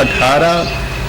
18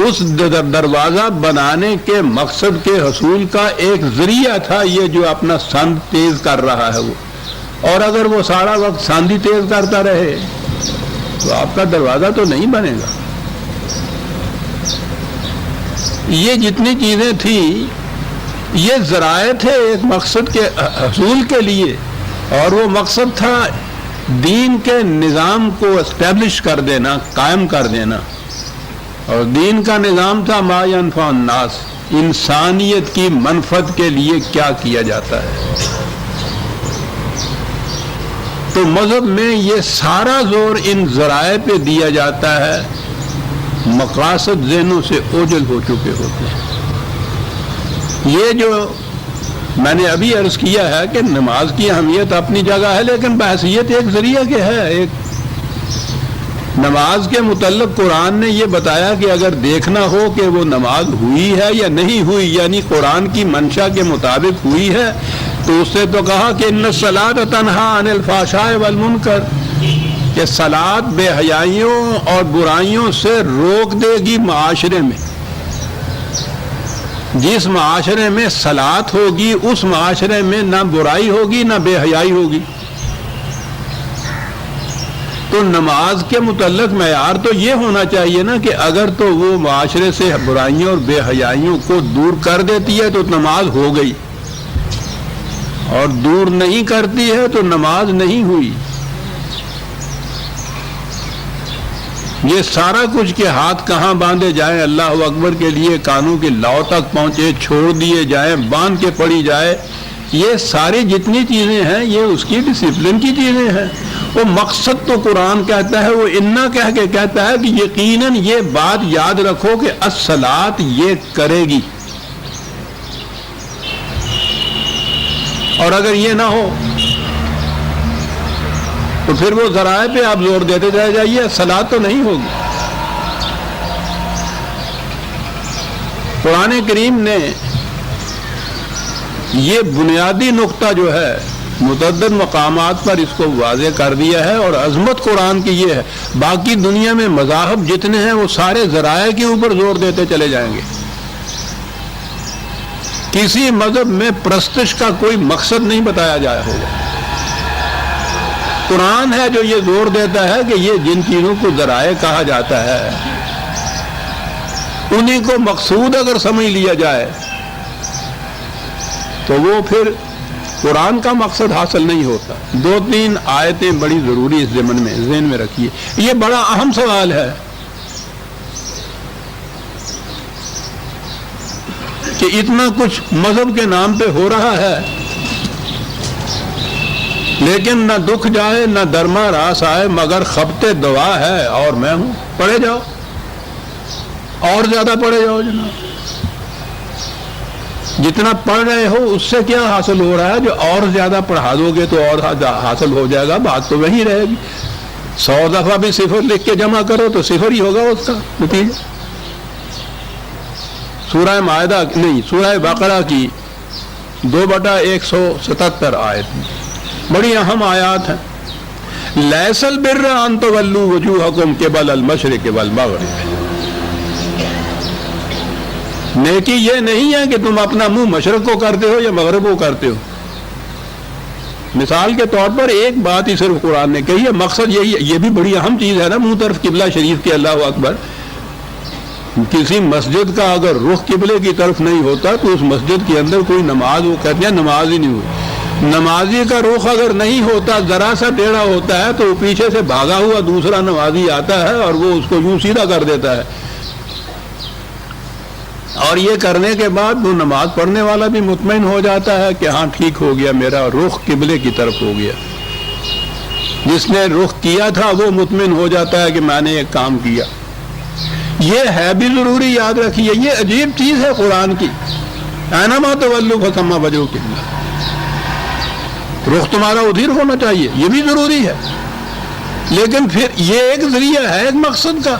اس دروازہ بنانے کے مقصد کے حصول کا ایک ذریعہ تھا یہ جو اپنا سند تیز کر رہا ہے وہ. اور اگر وہ سارا وقت ساندھی تیز کرتا رہے تو آپ کا دروازہ تو نہیں بنے گا. یہ جتنی چیزیں تھیں یہ ذرائع تھے ایک مقصد کے حصول کے لیے، اور وہ مقصد تھا دین کے نظام کو اسٹیبلش کر دینا، قائم کر دینا. اور دین کا نظام تھا ما ینفع الناس، انسانیت کی منفعت کے لیے کیا کیا جاتا ہے. تو مذہب میں یہ سارا زور ان ذرائع پہ دیا جاتا ہے، مقاصد ذہنوں سے اوجھل ہو چکے ہوتے ہیں. یہ جو میں نے ابھی عرض کیا ہے کہ نماز کی اہمیت اپنی جگہ ہے، لیکن بحیثیت ایک ذریعہ کے ہے. ایک نماز کے متعلق قرآن نے یہ بتایا کہ اگر دیکھنا ہو کہ وہ نماز ہوئی ہے یا نہیں ہوئی، یعنی قرآن کی منشا کے مطابق ہوئی ہے، تو اس سے تو کہا کہ ان الصلاۃ تنہی عن الفحشاء والمنکر، کہ صلاۃ بے حیائیوں اور برائیوں سے روک دے گی. معاشرے میں جس معاشرے میں صلاۃ ہوگی اس معاشرے میں نہ برائی ہوگی نہ بے حیائی ہوگی. تو نماز کے متعلق معیار تو یہ ہونا چاہیے نا کہ اگر تو وہ معاشرے سے برائیوں اور بے حیائیوں کو دور کر دیتی ہے تو نماز ہو گئی، اور دور نہیں کرتی ہے تو نماز نہیں ہوئی. یہ سارا کچھ کے ہاتھ کہاں باندھے جائیں اللہ اکبر کے لیے، کانوں کے لو تک پہنچے، چھوڑ دیے جائیں، باندھ کے پڑی جائے، یہ ساری جتنی چیزیں ہیں یہ اس کی ڈسپلن کی چیزیں ہیں. وہ مقصد تو قرآن کہتا ہے، وہ انا کہہ کے کہتا ہے کہ یقیناً یہ بات یاد رکھو کہ الصلاۃ یہ کرے گی. اور اگر یہ نہ ہو تو پھر وہ ذرائع پہ آپ زور دیتے رہ جائیے، صلاۃ تو نہیں ہوگی. قرآن کریم نے یہ بنیادی نقطہ جو ہے متعدد مقامات پر اس کو واضح کر دیا ہے، اور عظمت قرآن کی یہ ہے. باقی دنیا میں مذاہب جتنے ہیں وہ سارے ذرائع کے اوپر زور دیتے چلے جائیں گے. کسی مذہب میں پرستش کا کوئی مقصد نہیں بتایا جایا ہوگا. قرآن ہے جو یہ زور دیتا ہے کہ یہ جن چیزوں کو ذرائع کہا جاتا ہے انہیں کو مقصود اگر سمجھ لیا جائے تو وہ پھر قرآن کا مقصد حاصل نہیں ہوتا. 2-3 آیتیں بڑی ضروری اس ضمن میں ذہن میں رکھیے. یہ بڑا اہم سوال ہے کہ اتنا کچھ مذہب کے نام پہ ہو رہا ہے لیکن نہ دکھ جائے نہ درما راس آئے مگر خبتے دوا ہے اور میں ہوں. پڑھے جاؤ اور زیادہ پڑھے جاؤ جناب. جتنا پڑھ رہے ہو اس سے کیا حاصل ہو رہا ہے؟ جو اور زیادہ پڑھا دو گے تو اور حاصل ہو جائے گا. بات تو وہی رہے گی. 100 دفعہ بھی صفر لکھ کے جمع کرو تو صفر ہی ہوگا اس کا نتیجہ. سورہ مائدہ نہیں، سورہ بقرہ کی 2/177 آیت بڑی اہم آیات ہیں. لیس البر ان تولوا وجوہکم قبل المشرق والمغرب. نیکی یہ نہیں ہے کہ تم اپنا منہ مشرق کو کرتے ہو یا مغرب کو کرتے ہو. مثال کے طور پر ایک بات ہی صرف قرآن نے کہی ہے، مقصد یہی ہے. یہ بھی بڑی اہم چیز ہے نا، منہ طرف قبلہ شریف کے. اللہ اکبر. کسی مسجد کا اگر رخ قبلے کی طرف نہیں ہوتا تو اس مسجد کے اندر کوئی نماز، وہ کہتے ہیں نماز ہی نہیں ہوئی. نمازی کا رخ اگر نہیں ہوتا، ذرا سا ٹیڑھا ہوتا ہے تو پیچھے سے بھاگا ہوا دوسرا نمازی آتا ہے اور وہ اس کو یوں سیدھا کر دیتا ہے. اور یہ کرنے کے بعد وہ نماز پڑھنے والا بھی مطمئن ہو جاتا ہے کہ ہاں ٹھیک ہو گیا، میرا رخ قبلے کی طرف ہو گیا. جس نے رخ کیا تھا وہ مطمئن ہو جاتا ہے کہ میں نے ایک کام کیا. یہ ہے بھی ضروری، یاد رکھیے. یہ عجیب چیز ہے قرآن کی. اینما تولوا فثم وجہ اللہ. رخ تمہارا ادھر ہونا چاہیے، یہ بھی ضروری ہے. لیکن پھر یہ ایک ذریعہ ہے ایک مقصد کا.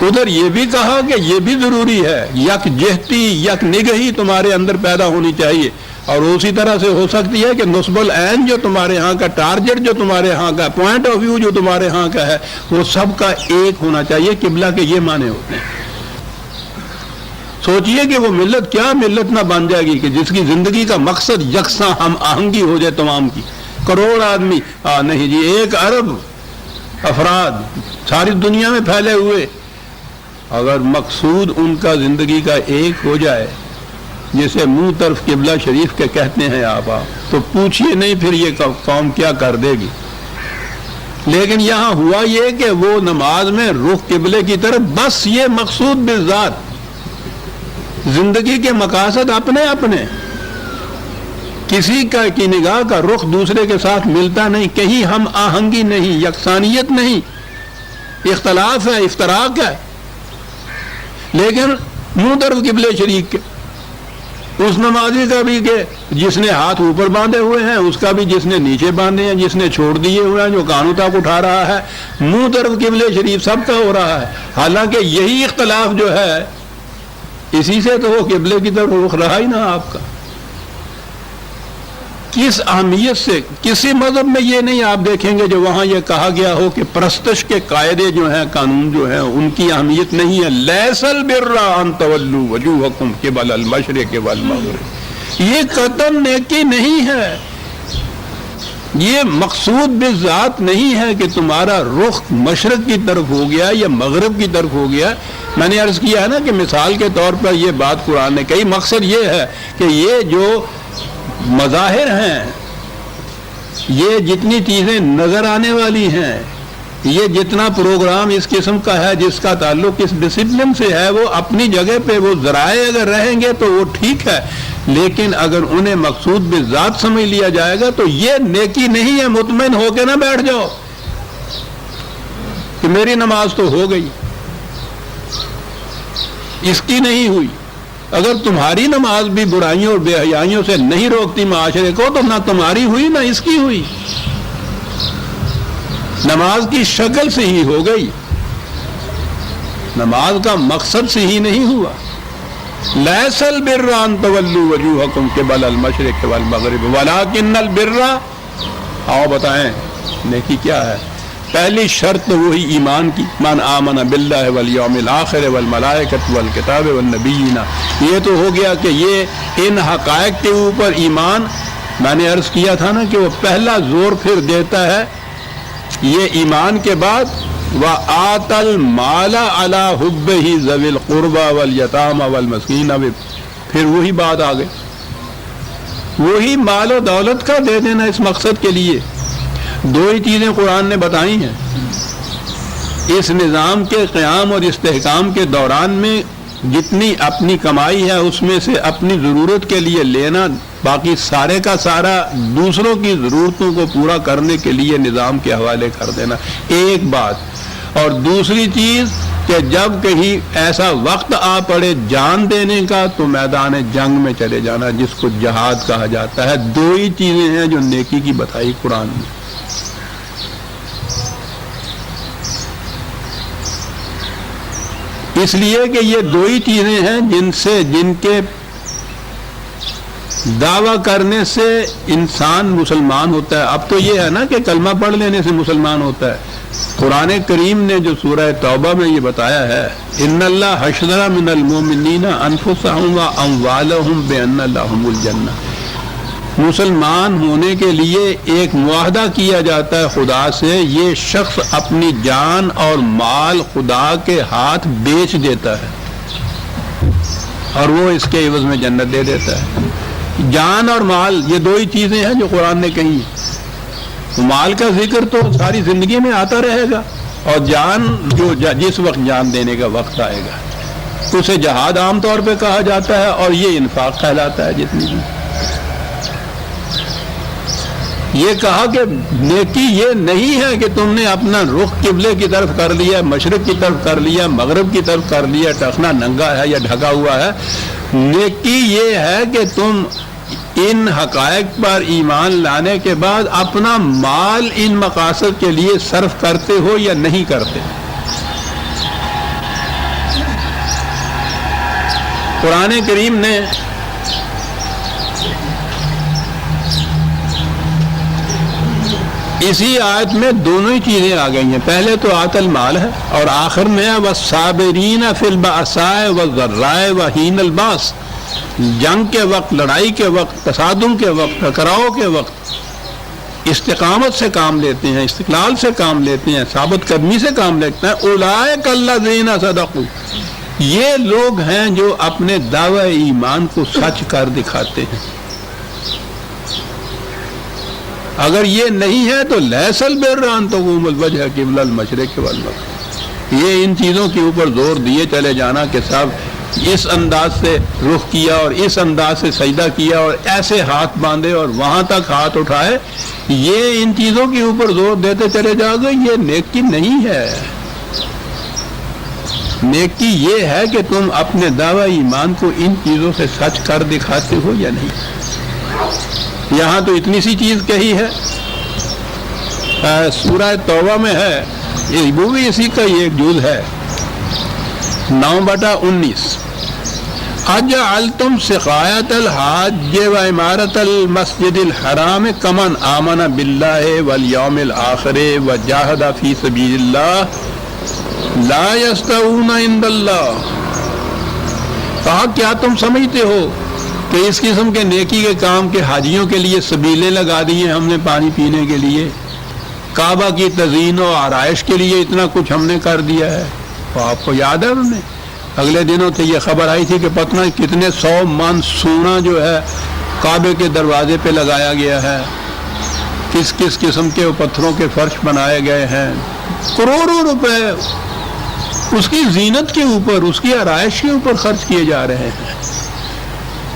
ادھر یہ بھی کہا کہ یہ بھی ضروری ہے. یک جہتی یک نگہی تمہارے اندر پیدا ہونی چاہیے. اور اسی طرح سے ہو سکتی ہے کہ نصب العین جو تمہارے ہاں کا ٹارگٹ، جو تمہارے ہاں کا پوائنٹ آف ویو جو تمہارے ہاں کا ہے، وہ سب کا ایک ہونا چاہیے۔ قبلہ کے یہ معنی ہوتے ہیں۔ سوچئے کہ وہ ملت کیا ملت نہ بن جائے گی کہ جس کی زندگی کا مقصد یکساں ہم آہنگی ہو جائے تمام کی، کروڑ آدمی نہیں جی، 1 ارب افراد ساری دنیا میں پھیلے ہوئے، اگر مقصود ان کا زندگی کا ایک ہو جائے، جسے منہ طرف قبلہ شریف کے کہتے ہیں آپ تو پوچھئے نہیں پھر یہ قوم کیا کر دے گی۔ لیکن یہاں ہوا یہ کہ وہ نماز میں رخ قبلے کی طرف، بس یہ مقصود بالذات، زندگی کے مقاصد اپنے اپنے، کسی کی نگاہ کا رخ دوسرے کے ساتھ ملتا نہیں، کہیں ہم آہنگی نہیں، یکسانیت نہیں، اختلاف ہے، افتراق ہے، لیکن منہ طرف قبلے شریف کے، اس نمازی کا بھی کہ جس نے ہاتھ اوپر باندھے ہوئے ہیں، اس کا بھی جس نے نیچے باندھے ہیں، جس نے چھوڑ دیے ہوئے ہیں، جو کانوں تک اٹھا رہا ہے، منہ طرف قبلے شریف سب کا ہو رہا ہے۔ حالانکہ یہی اختلاف جو ہے، اسی سے تو وہ قبلے کی طرف رخ رہا ہی نہ آپ کا۔ کس اہمیت سے، کسی مذہب میں یہ نہیں آپ دیکھیں گے جو وہاں یہ کہا گیا ہو کہ پرستش کے قاعدے جو ہیں، قانون جو ہیں، ان کی اہمیت نہیں ہے۔ لیس البر ان تولوا وجوہکم قبل المشرق والمغرب، یہ قطعاً نیکی نہیں ہے، یہ مقصود بالذات نہیں ہے کہ تمہارا رخ مشرق کی طرف ہو گیا یا مغرب کی طرف ہو گیا۔ میں نے عرض کیا ہے نا کہ مثال کے طور پر یہ بات قرآن نے کہی، مقصد یہ ہے کہ یہ جو مظاہر ہیں، یہ جتنی چیزیں نظر آنے والی ہیں، یہ جتنا پروگرام اس قسم کا ہے جس کا تعلق اس ڈسپلن سے ہے، وہ اپنی جگہ پہ، وہ ذرائع اگر رہیں گے تو وہ ٹھیک ہے، لیکن اگر انہیں مقصود بالذات سمجھ لیا جائے گا تو یہ نیکی نہیں ہے۔ مطمئن ہو کے نہ بیٹھ جاؤ کہ میری نماز تو ہو گئی، اس کی نہیں ہوئی۔ اگر تمہاری نماز بھی برائیوں اور بے حیائیوں سے نہیں روکتی معاشرے کو، تو نہ تمہاری ہوئی نہ اس کی ہوئی، نماز کی شکل سے ہی ہو گئی، نماز کا مقصد سے ہی نہیں ہوا۔ لیس البر ان تولوا وجوہکم قبل المشرق والمغرب ولکن البر، آؤ بتائیں نیکی کیا ہے؟ پہلی شرط وہی ایمان کی، من آمن باللہ والیوم الآخر والملائکۃ والکتاب والنبیین۔ یہ تو ہو گیا کہ یہ ان حقائق کے اوپر ایمان، میں نے عرض کیا تھا نا کہ وہ پہلا زور پھر دیتا ہے یہ ایمان کے بعد، وآت المال علی حبہ ذوی القربى والیتامى والمسکین، پھر وہی بات آ گئی، وہی مال و دولت کا دے دینا اس مقصد کے لیے۔ دو ہی چیزیں قرآن نے بتائی ہیں اس نظام کے قیام اور استحکام کے دوران میں، جتنی اپنی کمائی ہے اس میں سے اپنی ضرورت کے لیے لینا، باقی سارے کا سارا دوسروں کی ضرورتوں کو پورا کرنے کے لیے نظام کے حوالے کر دینا، ایک بات۔ اور دوسری چیز کہ جب کہیں ایسا وقت آ پڑے جان دینے کا تو میدان جنگ میں چلے جانا، جس کو جہاد کہا جاتا ہے۔ دو ہی چیزیں ہیں جو نیکی کی بتائی قرآن میں۔ اس لیے کہ یہ دو ہی چیزیں ہیں جن کے دعویٰ کرنے سے انسان مسلمان ہوتا ہے۔ اب تو یہ ہے نا کہ کلمہ پڑھ لینے سے مسلمان ہوتا ہے۔ قرآن کریم نے جو سورہ توبہ میں یہ بتایا ہے، ان اللہ حشر من المؤمنین انفسهم واموالهم بان لهم الجنہ، مسلمان ہونے کے لیے ایک معاہدہ کیا جاتا ہے خدا سے، یہ شخص اپنی جان اور مال خدا کے ہاتھ بیچ دیتا ہے اور وہ اس کے عوض میں جنت دے دیتا ہے۔ جان اور مال یہ دو ہی چیزیں ہیں جو قرآن نے کہی۔ مال کا ذکر تو ساری زندگی میں آتا رہے گا، اور جان جو جس وقت جان دینے کا وقت آئے گا اسے جہاد عام طور پہ کہا جاتا ہے، اور یہ انفاق کہلاتا ہے جتنی بھی۔ یہ کہا کہ نیکی یہ نہیں ہے کہ تم نے اپنا رخ قبلے کی طرف کر لیا، مشرق کی طرف کر لیا، مغرب کی طرف کر لیا، ٹخنا ننگا ہے یا ڈھکا ہوا ہے۔ نیکی یہ ہے کہ تم ان حقائق پر ایمان لانے کے بعد اپنا مال ان مقاصد کے لیے صرف کرتے ہو یا نہیں کرتے۔ قرآن کریم نے اسی آیت میں دونوں ہی چیزیں آ گئی ہیں. پہلے تو آت المال ہے اور آخر میں ہے والصابرین فی البأساء والضراء وحین الباس. جنگ کے وقت، لڑائی کے وقت، تصادم کے وقت، ٹکراؤ کے وقت استقامت سے کام لیتے ہیں، استقلال سے کام لیتے ہیں، ثابت قدمی سے کام لیتے ہیں. اولئک الذین صدقوا، یہ لوگ ہیں جو اپنے دعوی ایمان کو سچ کر دکھاتے ہیں. اگر یہ نہیں ہے تو لیس البر ان تقوم الوجہ قبل المشرق والمغرب. یہ ان چیزوں کے اوپر زور دیے چلے جانا کہ صاحب اس انداز سے رخ کیا اور اس انداز سے سجدہ کیا اور ایسے ہاتھ باندھے اور وہاں تک ہاتھ اٹھائے، یہ ان چیزوں کے اوپر زور دیتے چلے جاؤ گے، یہ نیکی نہیں ہے. نیکی یہ ہے کہ تم اپنے دعوی ایمان کو ان چیزوں سے سچ کر دکھاتے ہو یا نہیں. یہاں تو اتنی سی چیز کہی ہے، سورہ توبہ میں ہے، وہ بھی اسی کا یہ ایک جز ہے 9/19. اجعلتم سقایۃ الحاج و عمارت المسجد الحرام کمن آمن باللہ والیوم الآخر وجاہد فی سبیل اللہ لا یستوون عند اللہ. کہا کیا تم سمجھتے ہو کہ اس قسم کے نیکی کے کام کے حاجیوں کے لیے سبیلیں لگا دی ہیں ہم نے پانی پینے کے لیے، کعبہ کی تزئین و آرائش کے لیے اتنا کچھ ہم نے کر دیا ہے. تو آپ کو یاد ہے انہوں نے اگلے دنوں سے یہ خبر آئی تھی کہ پتہ نہیں کتنے 100 من سونا جو ہے کعبے کے دروازے پہ لگایا گیا ہے، کس کس قسم کے پتھروں کے فرش بنائے گئے ہیں، کروڑوں روپے اس کی زینت کے اوپر، اس کی آرائش کے اوپر خرچ کیے جا رہے ہیں.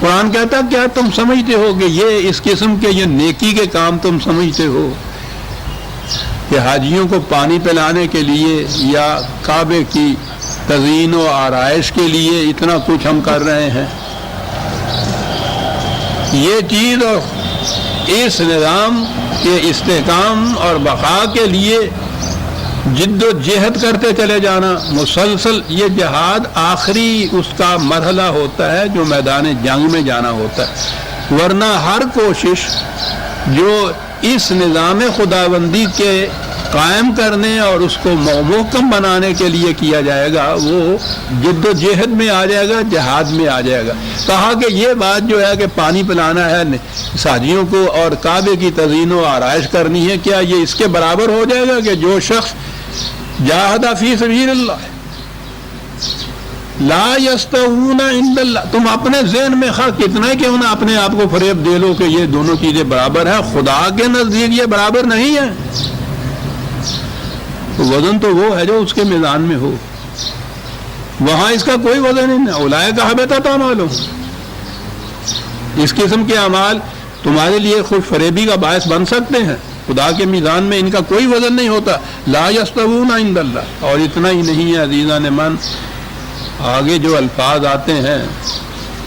قرآن کہتا کیا تم سمجھتے ہو کہ یہ اس قسم کے یہ نیکی کے کام تم سمجھتے ہو کہ حاجیوں کو پانی پلانے کے لیے یا کعبے کی تزئین و آرائش کے لیے اتنا کچھ ہم کر رہے ہیں؟ یہ چیز اور اس نظام کے استحکام اور بقا کے لیے جد و جہد کرتے چلے جانا مسلسل، یہ جہاد آخری اس کا مرحلہ ہوتا ہے جو میدان جنگ میں جانا ہوتا ہے. ورنہ ہر کوشش جو اس نظام خداوندی کے قائم کرنے اور اس کو محکم بنانے کے لیے کیا جائے گا وہ جد و جہد میں آ جائے گا، جہاد میں آ جائے گا. کہا کہ یہ بات جو ہے کہ پانی پلانا ہے حاجیوں کو اور کعبے کی تزئین و آرائش کرنی ہے، کیا یہ اس کے برابر ہو جائے گا کہ جو شخص جاہد فی سبیل اللہ لا یستوون عند اللہ؟ تم اپنے ذہن میں خواہ کتنا کیوں نہ اپنے آپ کو فریب دے لو کہ یہ دونوں چیزیں برابر ہیں، خدا کے نزدیک یہ برابر نہیں ہے. وزن تو وہ ہے جو اس کے میدان میں ہو، وہاں اس کا کوئی وزن نہیں ہے. اولئک حبطت اعمالہم، اس قسم کے اعمال تمہارے لیے خوش فریبی کا باعث بن سکتے ہیں، خدا کے میزان میں ان کا کوئی وزن نہیں ہوتا. لا یستوون عند اللہ. اور اتنا ہی نہیں ہے عزیزان من، آگے جو الفاظ آتے ہیں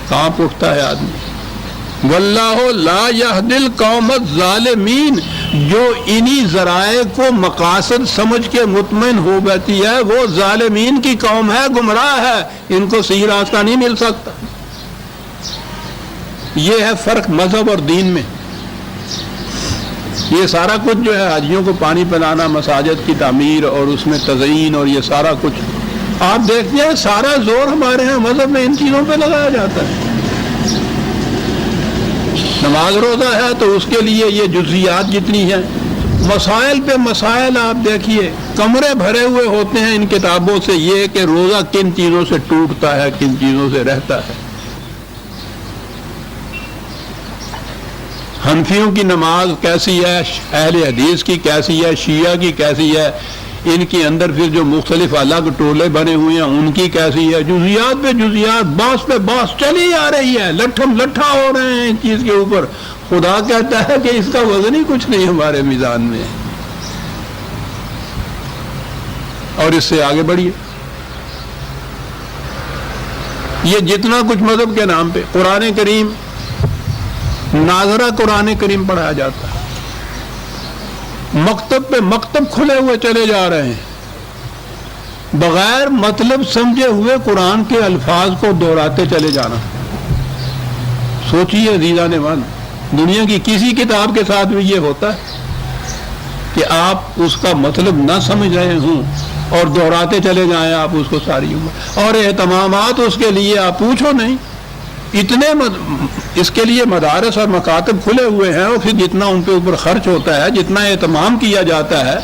کانپ اٹھتا ہے آدمی. واللہ لا یہدی القوم الظالمین، جو انہی ذرائع کو مقاصد سمجھ کے مطمئن ہو بیٹھی ہے وہ ظالمین کی قوم ہے، گمراہ ہے، ان کو صحیح راستہ نہیں مل سکتا. یہ ہے فرق مذہب اور دین میں. یہ سارا کچھ جو ہے حاجیوں کو پانی پلانا، مساجد کی تعمیر اور اس میں تزئین اور یہ سارا کچھ آپ دیکھتے ہیں سارا زور ہمارے ہیں مذہب میں ان چیزوں پہ لگایا جاتا ہے. نماز روزہ ہے تو اس کے لیے یہ جزیات جتنی ہیں، مسائل پہ مسائل آپ دیکھیے، کمرے بھرے ہوئے ہوتے ہیں ان کتابوں سے، یہ کہ روزہ کن چیزوں سے ٹوٹتا ہے، کن چیزوں سے رہتا ہے. حنفیوں کی نماز کیسی ہے، اہل حدیث کی کیسی ہے، شیعہ کی کیسی ہے، ان کے اندر پھر جو مختلف الگ ٹولے بنے ہوئے ہیں ان کی کیسی ہے. جزیات پہ جزیات، باس پہ باس چلی آ رہی ہے، لٹھم لٹھا ہو رہے ہیں ان چیز کے اوپر. خدا کہتا ہے کہ اس کا وزن ہی کچھ نہیں ہمارے میزان میں. اور اس سے آگے بڑھیے، یہ جتنا کچھ مذہب کے نام پہ قرآن کریم، ناظرہ قرآن کریم پڑھایا جاتا ہے، مکتب پہ مکتب کھلے ہوئے چلے جا رہے ہیں، بغیر مطلب سمجھے ہوئے قرآن کے الفاظ کو دہراتے چلے جانا. سوچیے عزیزان من، دنیا کی کسی کتاب کے ساتھ بھی یہ ہوتا ہے؟ کہ آپ اس کا مطلب نہ سمجھ رہے ہوں اور دہراتے چلے جائیں آپ اس کو ساری عمر، اور اہتمامات اس کے لیے آپ پوچھو نہیں، اتنے اس کے لیے مدارس اور مکاتب کھلے ہوئے ہیں، اور پھر جتنا ان کے اوپر خرچ ہوتا ہے، جتنا اہتمام کیا جاتا ہے،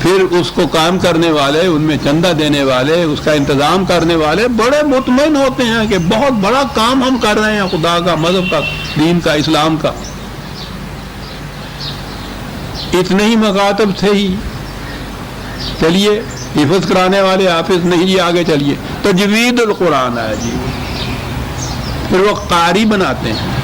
پھر اس کو کام کرنے والے، ان میں چندہ دینے والے، اس کا انتظام کرنے والے بڑے مطمئن ہوتے ہیں کہ بہت بڑا کام ہم کر رہے ہیں، خدا کا، مذہب کا، دین کا، اسلام کا۔ اتنے ہی مکاتب تھے ہی، چلیے حفظ کرانے والے حافظ نہیں جی، آگے چلیے تجوید القرآن ہے جی، پھر وہ قاری بناتے ہیں۔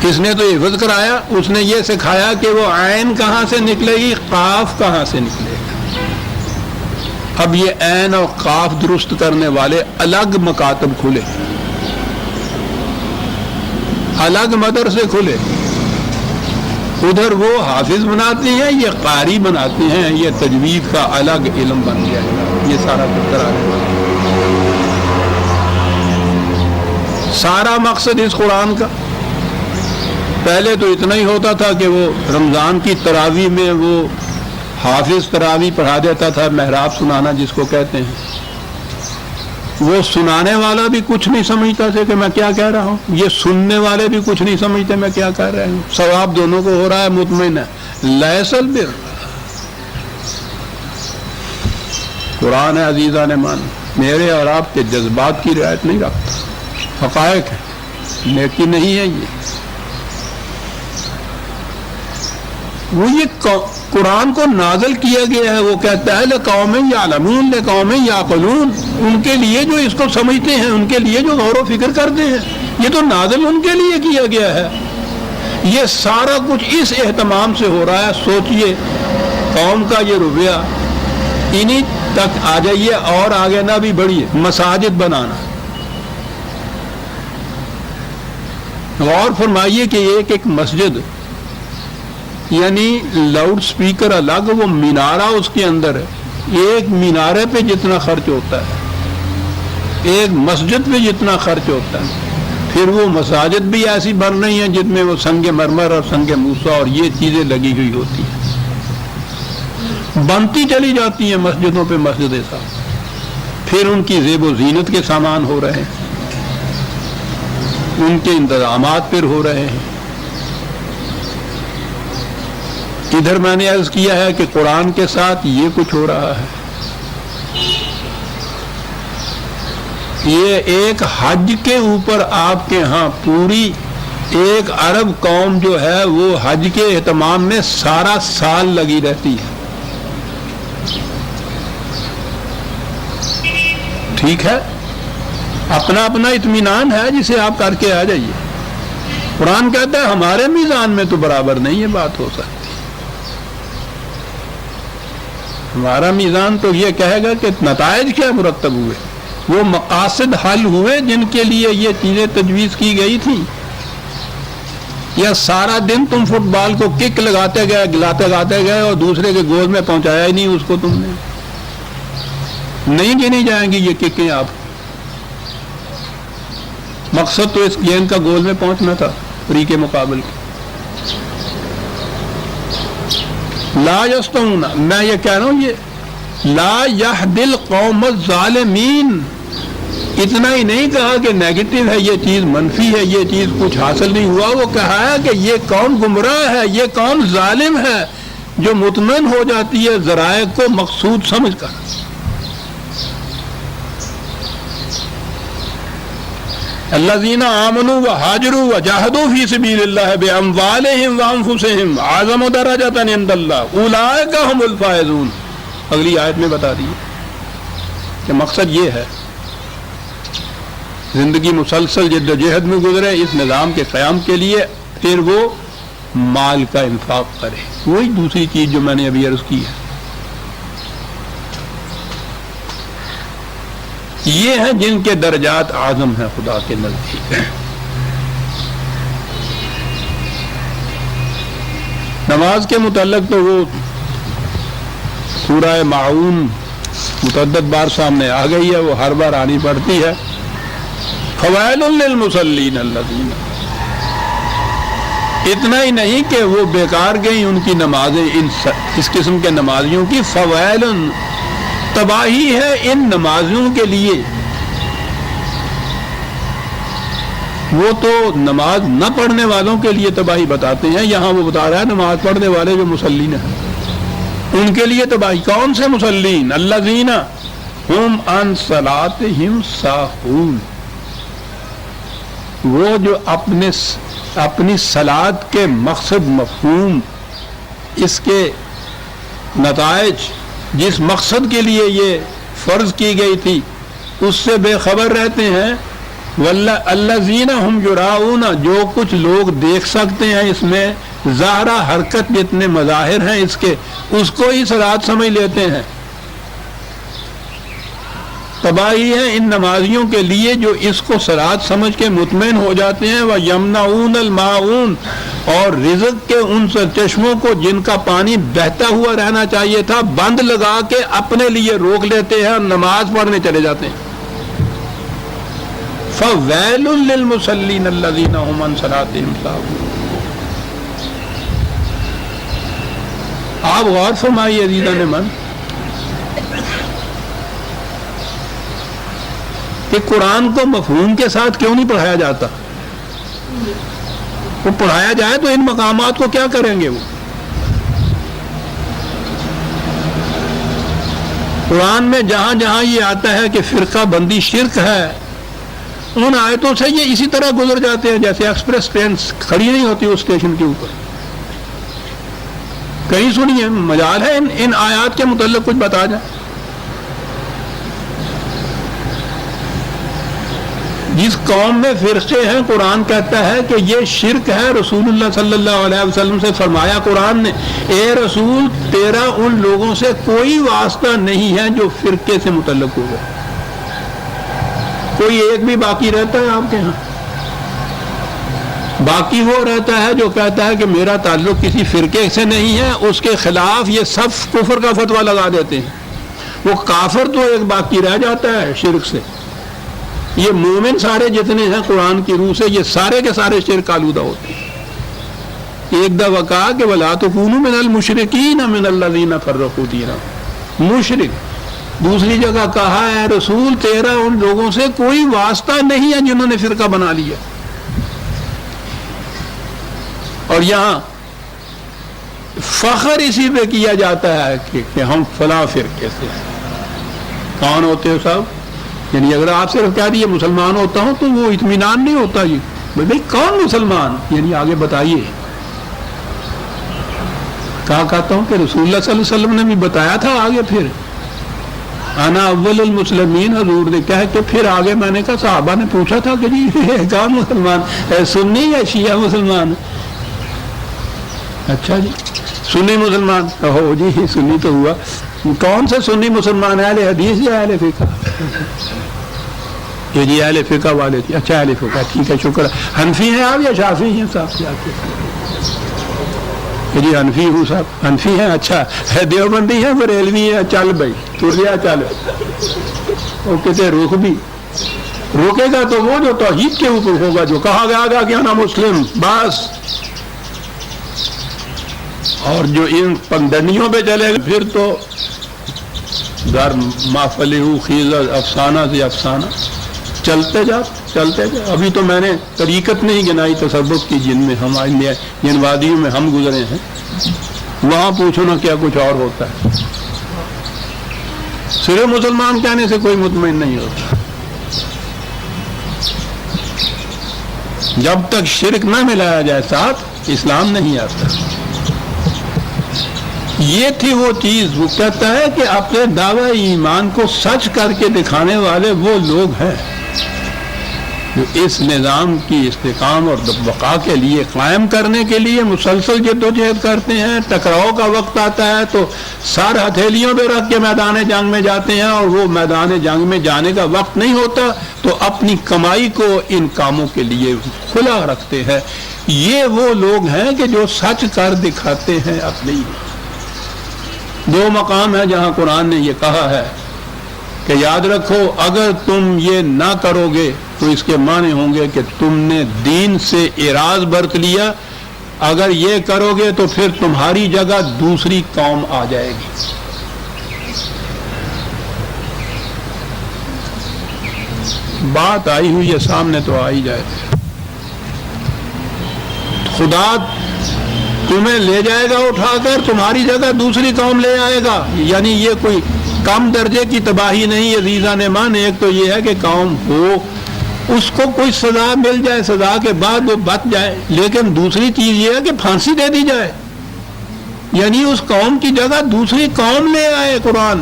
کس نے تو حفظ کرایا، اس نے یہ سکھایا کہ وہ عین کہاں سے نکلے گی، قاف کہاں سے نکلے گا۔ اب یہ عین اور قاف درست کرنے والے الگ مکاتب کھلے، الگ مدرسے کھلے، ادھر وہ حافظ بناتے ہیں، یہ قاری بناتے ہیں، یہ تجوید کا الگ علم بن گیا ہے، یہ سارا کچھ کرانے والا۔ سارا مقصد اس قرآن کا، پہلے تو اتنا ہی ہوتا تھا کہ وہ رمضان کی تراویح میں وہ حافظ تراویح پڑھا دیتا تھا، محراب سنانا جس کو کہتے ہیں، وہ سنانے والا بھی کچھ نہیں سمجھتا تھا کہ میں کیا کہہ رہا ہوں، یہ سننے والے بھی کچھ نہیں سمجھتے میں کیا کہہ رہا ہوں، ثواب دونوں کو ہو رہا ہے، مطمئن ہے۔ لیس البر، قرآن ہے عزیزان مان، میرے اور آپ کے جذبات کی رعایت نہیں رکھتا، حقائق ہے، نیکی نہیں ہے یہ۔ وہ یہ قرآن کو نازل کیا گیا ہے، وہ کہتا ہے لقوم یعلمون لقوم یعقلون، ان کے لیے جو اس کو سمجھتے ہیں، ان کے لیے جو غور و فکر کرتے ہیں، یہ تو نازل ان کے لیے کیا گیا ہے۔ یہ سارا کچھ اس اہتمام سے ہو رہا ہے۔ سوچئے قوم کا یہ رویہ، انہی تک آ جائیے اور آگے نہ بھی بڑھیے، مساجد بنانا۔ غور فرمائیے کہ ایک ایک مسجد، یعنی لاؤڈ سپیکر الگ، وہ مینارہ اس کے اندر ہے، ایک مینارے پہ جتنا خرچ ہوتا ہے، ایک مسجد پہ جتنا خرچ ہوتا ہے، پھر وہ مساجد بھی ایسی بن رہی ہیں جن میں وہ سنگ مرمر اور سنگ موسیٰ اور یہ چیزیں لگی ہوئی ہوتی ہیں، بنتی چلی جاتی ہیں مسجدوں پہ مسجدیں صاحب، پھر ان کی زیب و زینت کے سامان ہو رہے ہیں، ان کے انتظامات پھر ہو رہے ہیں۔ ادھر میں نے عرض کیا ہے کہ قرآن کے ساتھ یہ کچھ ہو رہا ہے۔ یہ ایک حج کے اوپر آپ کے ہاں پوری ایک عرب قوم جو ہے وہ حج کے اہتمام میں سارا سال لگی رہتی ہے، ٹھیک ہے، اپنا اپنا اطمینان ہے جسے آپ کر کے آ جائیے۔ قرآن کہتا ہے ہمارے میزان میں تو برابر نہیں یہ بات ہو سکتی، ہمارا میزان تو یہ کہے گا کہ نتائج کیا مرتب ہوئے، وہ مقاصد حل ہوئے جن کے لیے یہ چیزیں تجویز کی گئی تھیں، یا سارا دن تم فٹ بال کو کک لگاتے گئے، گلاتے گاتے گئے اور دوسرے کے گول میں پہنچایا ہی نہیں اس کو، تم نے نہیں گنی جائیں گی یہ ککیں آپ۔ مقصد تو اس گیند کا گول میں پہنچنا تھا، فری کے مقابل کے۔ لا یستعون، میں یہ کہہ رہا ہوں، یہ لا یہدی القوم الظالمین، اتنا ہی نہیں کہا کہ نیگیٹو ہے یہ چیز، منفی ہے یہ چیز، کچھ حاصل نہیں ہوا، وہ کہا ہے کہ یہ قوم گمراہ ہے، یہ قوم ظالم ہے، جو مطمئن ہو جاتی ہے ذرائع کو مقصود سمجھ کر۔ الذین آمنوا وہاجروا وجاہدوا فی سبیل اللہ باموالہم وانفسہم اعظم درجۃ عند اللہ اولئک ھم الفائزون۔ اگلی آیت میں بتا دیے کہ مقصد یہ ہے، زندگی مسلسل جد و جہد میں گزرے اس نظام کے قیام کے لیے، پھر وہ مال کا انفاق کرے، وہی دوسری چیز جو میں نے ابھی عرض کی ہے۔ یہ ہیں جن کے درجات اعظم ہیں خدا کے نزدیک۔ نماز کے متعلق تو وہ سورہ معون متعدد بار سامنے آ گئی ہے، وہ ہر بار آنی پڑتی ہے۔ فویل للمصلین الذین، اتنا ہی نہیں کہ وہ بیکار گئی ان کی نمازیں، اس قسم کے نمازیوں کی، فویل، تباہی ہے ان نمازیوں کے لیے۔ وہ تو نماز نہ پڑھنے والوں کے لیے تباہی بتاتے ہیں، یہاں وہ بتا رہا ہے نماز پڑھنے والے جو مسلین ہیں ان کے لیے تباہی۔ کون سے مسلین؟ الذین ہم عن صلاتہم ساہون، وہ جو اپنی صلات کے مقصد، مفہوم، اس کے نتائج، جس مقصد کے لیے یہ فرض کی گئی تھی اس سے بے خبر رہتے ہیں۔ والذین ہم یراؤون، جو کچھ لوگ دیکھ سکتے ہیں اس میں ظاہرہ حرکت، جتنے مظاہر ہیں اس کے، اس کو ہی صلات سمجھ لیتے ہیں۔ تباہی ہے ان نمازیوں کے لیے جو اس کو صلات سمجھ کے مطمئن ہو جاتے ہیں۔ وَيَمْنَعُونَ الْمَاعُونَ، اور رزق کے ان چشموں کو جن کا پانی بہتا ہوا رہنا چاہیے تھا بند لگا کے اپنے لیے روک لیتے ہیں اور نماز پڑھنے چلے جاتے ہیں۔ فَوَيْلٌ لِّلْمُصَلِّينَ الَّذِينَ هُمْ عَنْ صَلَاتِهِمْ سَاهُونَ۔ آپ غور فرمائیے عزیزان من کہ قرآن کو مفہوم کے ساتھ کیوں نہیں پڑھایا جاتا؟ وہ پڑھایا جائے تو ان مقامات کو کیا کریں گے؟ وہ قرآن میں جہاں جہاں یہ آتا ہے کہ فرقہ بندی شرک ہے، ان آیتوں سے یہ اسی طرح گزر جاتے ہیں جیسے ایکسپریس ٹرین کھڑی نہیں ہوتی اس اسٹیشن کے اوپر۔ کہیں سنیے، مجال ہے ان آیات کے متعلق کچھ بتا جائے۔ جس قوم میں فرقے ہیں، قرآن کہتا ہے کہ یہ شرک ہے۔ رسول اللہ صلی اللہ علیہ وسلم سے فرمایا قرآن نے، اے رسول تیرا ان لوگوں سے کوئی واسطہ نہیں ہے جو فرقے سے متعلق ہو گئے۔ کوئی ایک بھی باقی رہتا ہے آپ کے ہاں؟ باقی وہ رہتا ہے جو کہتا ہے کہ میرا تعلق کسی فرقے سے نہیں ہے، اس کے خلاف یہ سب کفر کا فتویٰ لگا دیتے ہیں۔ وہ کافر تو ایک باقی رہ جاتا ہے شرک سے۔ یہ مومن سارے جتنے ہیں قرآن کی روح سے، یہ سارے کے سارے شرک آلودہ ہوتے ہیں۔ ایک دفعہ کہا کہ وَلَا تَكُونُوا مِنَ الْمُشْرِكِينَ مِنَ الَّذِينَ فَرَّقُوا دِينَهُمْ، مشرک۔ دوسری جگہ کہا ہے رسول تیرا ان لوگوں سے کوئی واسطہ نہیں ہے جنہوں نے فرقہ بنا لیا۔ اور یہاں فخر اسی پہ کیا جاتا ہے کہ ہم فلاں فرقے سے ہیں۔ کون ہوتے ہو صاحب؟ یعنی اگر آپ صرف کہہ دیے مسلمان ہوتا ہوں تو وہ اطمینان نہیں ہوتا جی۔ بھائی کون مسلمان؟ یعنی آگے بتائیے۔ کہتا ہوں کہ رسول اللہ صلی اللہ علیہ وسلم نے بھی بتایا تھا آگے، پھر انا اول المسلمین، حضور نے کہہ کہ پھر آگے میں نے کہا صحابہ نے پوچھا تھا کہ جی کون مسلمان ہے، سنی یا شیعہ مسلمان؟ اچھا جی سنی مسلمان، ہو جی سنی تو ہوا۔ کون سے سنی مسلمان؟ اہل حدیث یا اہل فقہ؟ یہ جی اہل فقہ والے تھے۔ اچھا اہل فقہ، ٹھیک ہے شکر۔ حنفی ہیں آپ یا شافعی ہیں صاحب؟ جی حنفی ہوں صاحب۔ حنفی ہیں، اچھا ہے دیوبندی ہیں، بریلوی ہیں، چل بھائی تریا چل۔ وہ کہتے روک بھی روکے گا تو وہ جو توحید کے اوپر ہوگا، جو کہا گیا کہ انا مسلم، بس۔ اور جو ان پندنیوں پہ چلے گا پھر تو در مافلہ خیزہ افسانہ سے افسانہ چلتے جا۔ ابھی تو میں نے طریقت نہیں گنائی تصوف کی جن میں ہم جن وادیوں میں ہم گزرے ہیں، وہاں پوچھو نا کیا کچھ اور ہوتا ہے۔ صرف مسلمان کہنے سے کوئی مطمئن نہیں ہوتا۔ جب تک شرک نہ ملایا جائے ساتھ، اسلام نہیں آتا۔ یہ تھی وہ چیز۔ وہ کہتا ہے کہ اپنے دعوی ایمان کو سچ کر کے دکھانے والے وہ لوگ ہیں جو اس نظام کی استحکام اور بقا کے لیے، قائم کرنے کے لیے مسلسل جدوجہد کرتے ہیں۔ ٹکراؤ کا وقت آتا ہے تو سر ہتھیلیوں پہ رکھ کے میدان جنگ میں جاتے ہیں، اور وہ میدان جنگ میں جانے کا وقت نہیں ہوتا تو اپنی کمائی کو ان کاموں کے لیے کھلا رکھتے ہیں۔ یہ وہ لوگ ہیں کہ جو سچ کر دکھاتے ہیں اپنی۔ دو مقام ہے جہاں قرآن نے یہ کہا ہے کہ یاد رکھو اگر تم یہ نہ کرو گے تو اس کے معنی ہوں گے کہ تم نے دین سے اعراض برت لیا، اگر یہ کرو گے تو پھر تمہاری جگہ دوسری قوم آ جائے گی. بات آئی ہوئی ہے سامنے تو آ ہی جائے. خدا تمہیں لے جائے گا اٹھا کر, تمہاری جگہ دوسری قوم لے آئے گا. یعنی یہ کوئی کم درجے کی تباہی نہیں عزیزان ایمان. ایک تو یہ ہے کہ قوم ہو, اس کو کوئی سزا مل جائے, سزا کے بعد وہ بچ جائے, لیکن دوسری چیز یہ ہے کہ پھانسی دے دی جائے. یعنی اس قوم کی جگہ دوسری قوم لے آئے قرآن.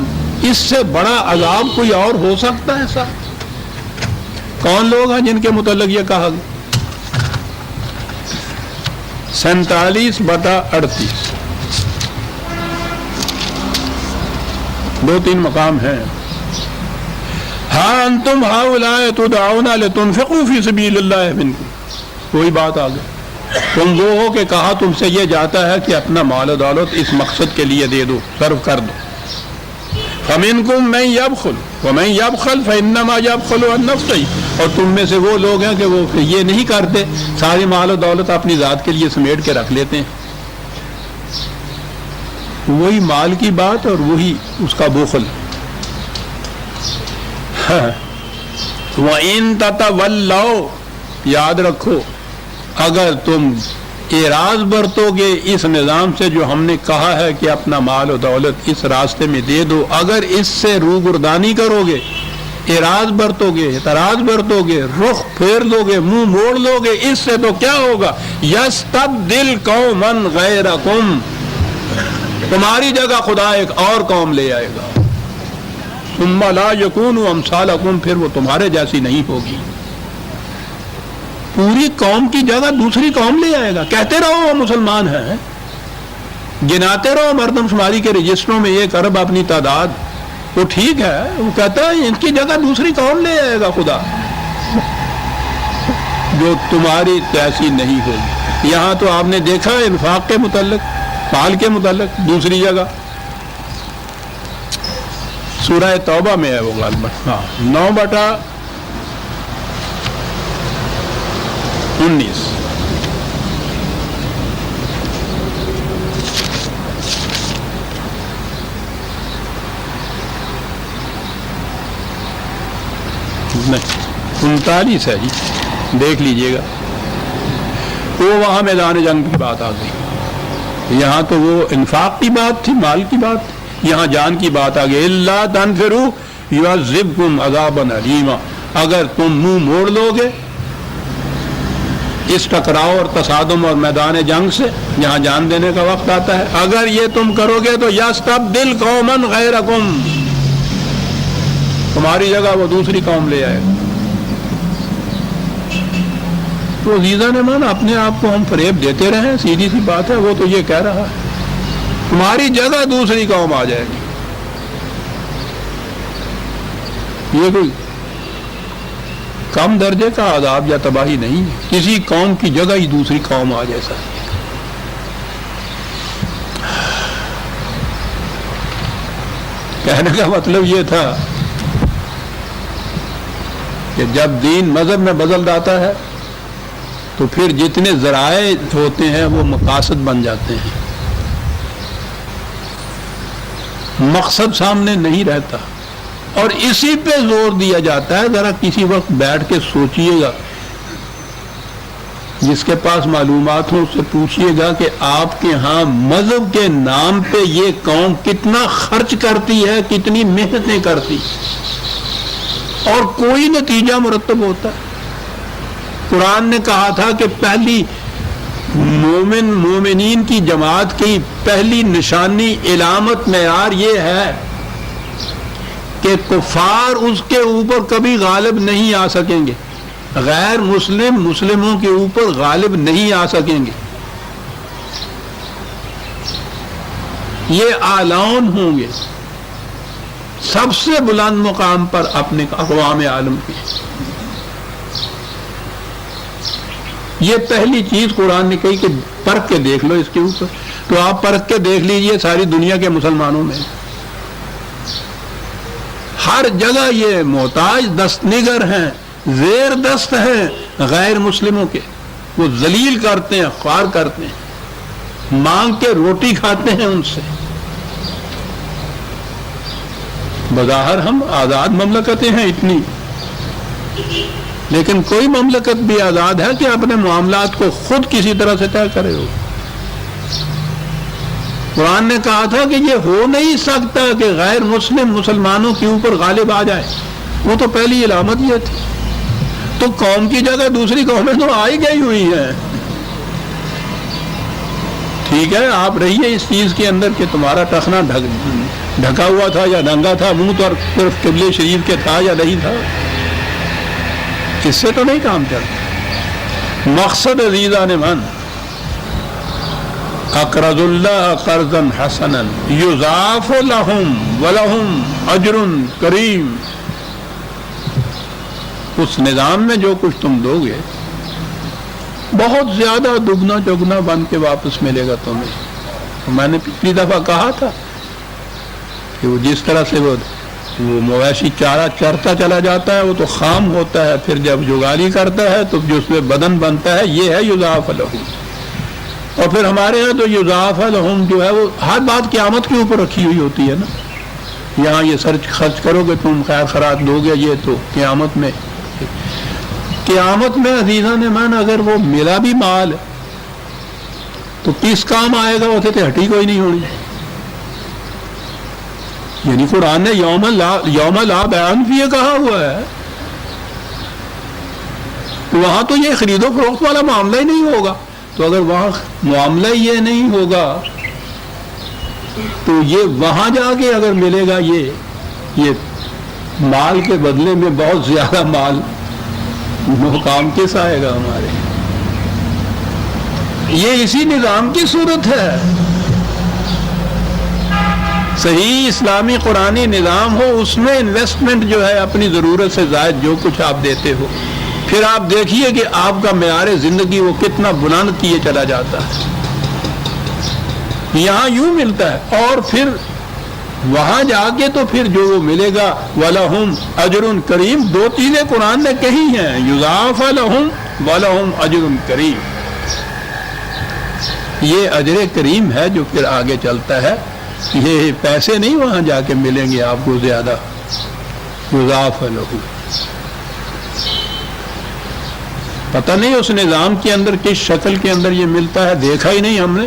اس سے بڑا عذاب کوئی اور ہو سکتا ہے صاحب؟ کون لوگ ہیں جن کے متعلق یہ کہا گیا؟ 47/38 2-3 مقام ہیں. ہاں انتم ہؤلاء تدعون لتنفقوا فی سبیل اللہ منکم. کوئی بات آ گئی. تم وہ ہو کہ کہا تم سے یہ جاتا ہے کہ اپنا مال و دولت اس مقصد کے لیے دے دو, صرف کر دو. فمنکم من یبخل ومن یبخل فانما یبخل عن نفسہ. اور تم میں سے وہ لوگ ہیں کہ وہ یہ نہیں کرتے, ساری مال و دولت اپنی ذات کے لیے سمیٹ کے رکھ لیتے ہیں. وہی مال کی بات اور وہی اس کا بخل. وَإِن تَتَوَلَّوْا, یاد رکھو اگر تم اعراض برتو گے اس نظام سے جو ہم نے کہا ہے کہ اپنا مال و دولت اس راستے میں دے دو, اگر اس سے روگردانی کرو گے, اعراض برتو گے, اعتراض برتو گے, رخ پھیر لو گے, منہ موڑ لو گے, اس سے تو کیا ہوگا؟ یستبدل قوما غیرکم, تمہاری جگہ خدا ایک اور قوم لے آئے گا. ثم لا یکونوا امثالکم, پھر وہ تمہارے جیسی نہیں ہوگی. پوری قوم کی جگہ دوسری قوم لے آئے گا. کہتے رہو وہ مسلمان ہیں, گناتے رہو مردم شماری کے رجسٹروں میں 1 ارب اپنی تعداد, وہ ٹھیک ہے. وہ کہتا ہے ان کی جگہ دوسری قوم لے آئے گا خدا جو تمہاری جیسی نہیں ہوگی. یہاں تو آپ نے دیکھا انفاق کے متعلق, مال کے متعلق دوسری جگہ سورہ توبہ میں ہے وہ غالباً 9/19. نہیں 39 ہے جی, دیکھ لیجئے گا. وہ وہاں میدان جنگ کی بات آ گئی. یہاں تو وہ انفاق کی بات تھی, مال کی بات تھی, یہاں جان کی بات آ گئی. الا تنفروا یعذبکم عذابا علیما. اگر تم منہ موڑ لو گے اس ٹکراؤ اور تصادم اور میدان جنگ سے, جہاں جان دینے کا وقت آتا ہے, اگر یہ تم کرو گے تو یستبدل قوما غیرکم, تمہاری جگہ وہ دوسری قوم لے آئے گا. تو عزیزان ایمان اپنے آپ کو ہم فریب دیتے رہیں, سیدھی سی بات ہے. وہ تو یہ کہہ رہا ہے تمہاری جگہ دوسری قوم آ جائے گی. یہ کوئی کم درجے کا عذاب یا تباہی نہیں ہے, کسی قوم کی جگہ ہی دوسری قوم آ جائے. کہنے کا مطلب یہ تھا کہ جب دین مذہب میں بدل جاتا ہے تو پھر جتنے ذرائع ہوتے ہیں وہ مقاصد بن جاتے ہیں, مقصد سامنے نہیں رہتا. اور اسی پہ زور دیا جاتا ہے. ذرا کسی وقت بیٹھ کے سوچئے گا, جس کے پاس معلومات ہو اس سے پوچھئے گا کہ آپ کے ہاں مذہب کے نام پہ یہ قوم کتنا خرچ کرتی ہے, کتنی محنتیں کرتی, اور کوئی نتیجہ مرتب ہوتا ہے. قرآن نے کہا تھا کہ پہلی مومنین کی جماعت کی پہلی نشانی, علامت, معیار یہ ہے کہ کفار اس کے اوپر کبھی غالب نہیں آ سکیں گے, غیر مسلم مسلموں کے اوپر غالب نہیں آ سکیں گے. یہ اعلان ہوں گے سب سے بلند مقام پر اپنے اقوام عالم کی. یہ پہلی چیز قرآن نے کہی کہ پرکھ کے دیکھ لو اس کے اوپر. تو آپ پرکھ کے دیکھ لیجئے ساری دنیا کے مسلمانوں میں ہر جگہ یہ محتاج دست نگر ہیں, زیر دست ہیں غیر مسلموں کے. وہ ذلیل کرتے ہیں, خوار کرتے ہیں. مانگ کے روٹی کھاتے ہیں ان سے. بظاہر ہم آزاد مملکتیں ہیں اتنی، لیکن کوئی مملکت بھی آزاد ہے کہ اپنے معاملات کو خود کسی طرح سے طے کرے ہو. قرآن نے کہا تھا کہ یہ ہو نہیں سکتا کہ غیر مسلم مسلمانوں کے اوپر غالب آ جائے. وہ تو پہلی علامت یہ تھی. تو قوم کی جگہ دوسری قومیں تو آ ہی گئی ہوئی ہیں. ٹھیک ہے، آپ رہیے اس چیز کے اندر کہ تمہارا ٹخنا ڈھکا ہوا تھا یا ننگا تھا، منہ تو صرف قبلے شریف کے تھا یا نہیں تھا، اس سے تو نہیں کام چلتا. مقصد عزیزان من، اقرض اللہ قرضا حسنا یضاعف لهم ولهم اجر کریم. اس نظام میں جو کچھ تم دو گے بہت زیادہ دگنا چگنا بن کے واپس ملے گا تمہیں. میں نے پچھلی دفعہ کہا تھا کہ وہ جس طرح سے وہ مویشی چارہ چرتا چلا جاتا ہے وہ تو خام ہوتا ہے، پھر جب جگالی کرتا ہے تو جو اس میں بدن بنتا ہے یہ ہے یضاعف لہم. اور پھر ہمارے یہاں تو یضاعف لہم جو ہے وہ ہر بات قیامت کے اوپر رکھی ہوئی ہوتی ہے نا. یہاں یہ خرچ کرو گے تم، خیر خیرات دو گے، یہ تو قیامت میں عزیزاں نے مان اگر وہ ملا بھی مال تو کس کام آئے گا؟ اسے تو ہٹی کوئی نہیں ہونی. یعنی قرآن نے یوم لا بیان بھی یہ کہا ہوا ہے، وہاں تو یہ خرید و فروخت والا معاملہ ہی نہیں ہوگا. تو اگر وہاں معاملہ یہ نہیں ہوگا تو یہ وہاں جا کے اگر ملے گا یہ مال کے بدلے میں بہت زیادہ مال، وہ کام کس آئے گا ہمارے؟ یہ اسی نظام کی صورت ہے. صحیح اسلامی قرآنی نظام ہو، اس میں انویسٹمنٹ جو ہے اپنی ضرورت سے زائد جو کچھ آپ دیتے ہو، پھر آپ دیکھیے کہ آپ کا معیار زندگی وہ کتنا بلند کیے چلا جاتا ہے. یہاں یوں ملتا ہے اور پھر وہاں جا کے تو پھر جو وہ ملے گا وَلَهُمْ أَجْرٌ کریم. دو چیزیں قرآن نے کہی ہیں، یضاعف لہم وَلَهُمْ أَجْرٌ کریم. یہ اجر کریم ہے جو پھر آگے چلتا ہے. یہ پیسے نہیں وہاں جا کے ملیں گے آپ کو زیادہ. یضاعف لہم، پتہ نہیں اس نظام کے اندر کس شکل کے اندر یہ ملتا ہے، دیکھا ہی نہیں ہم نے.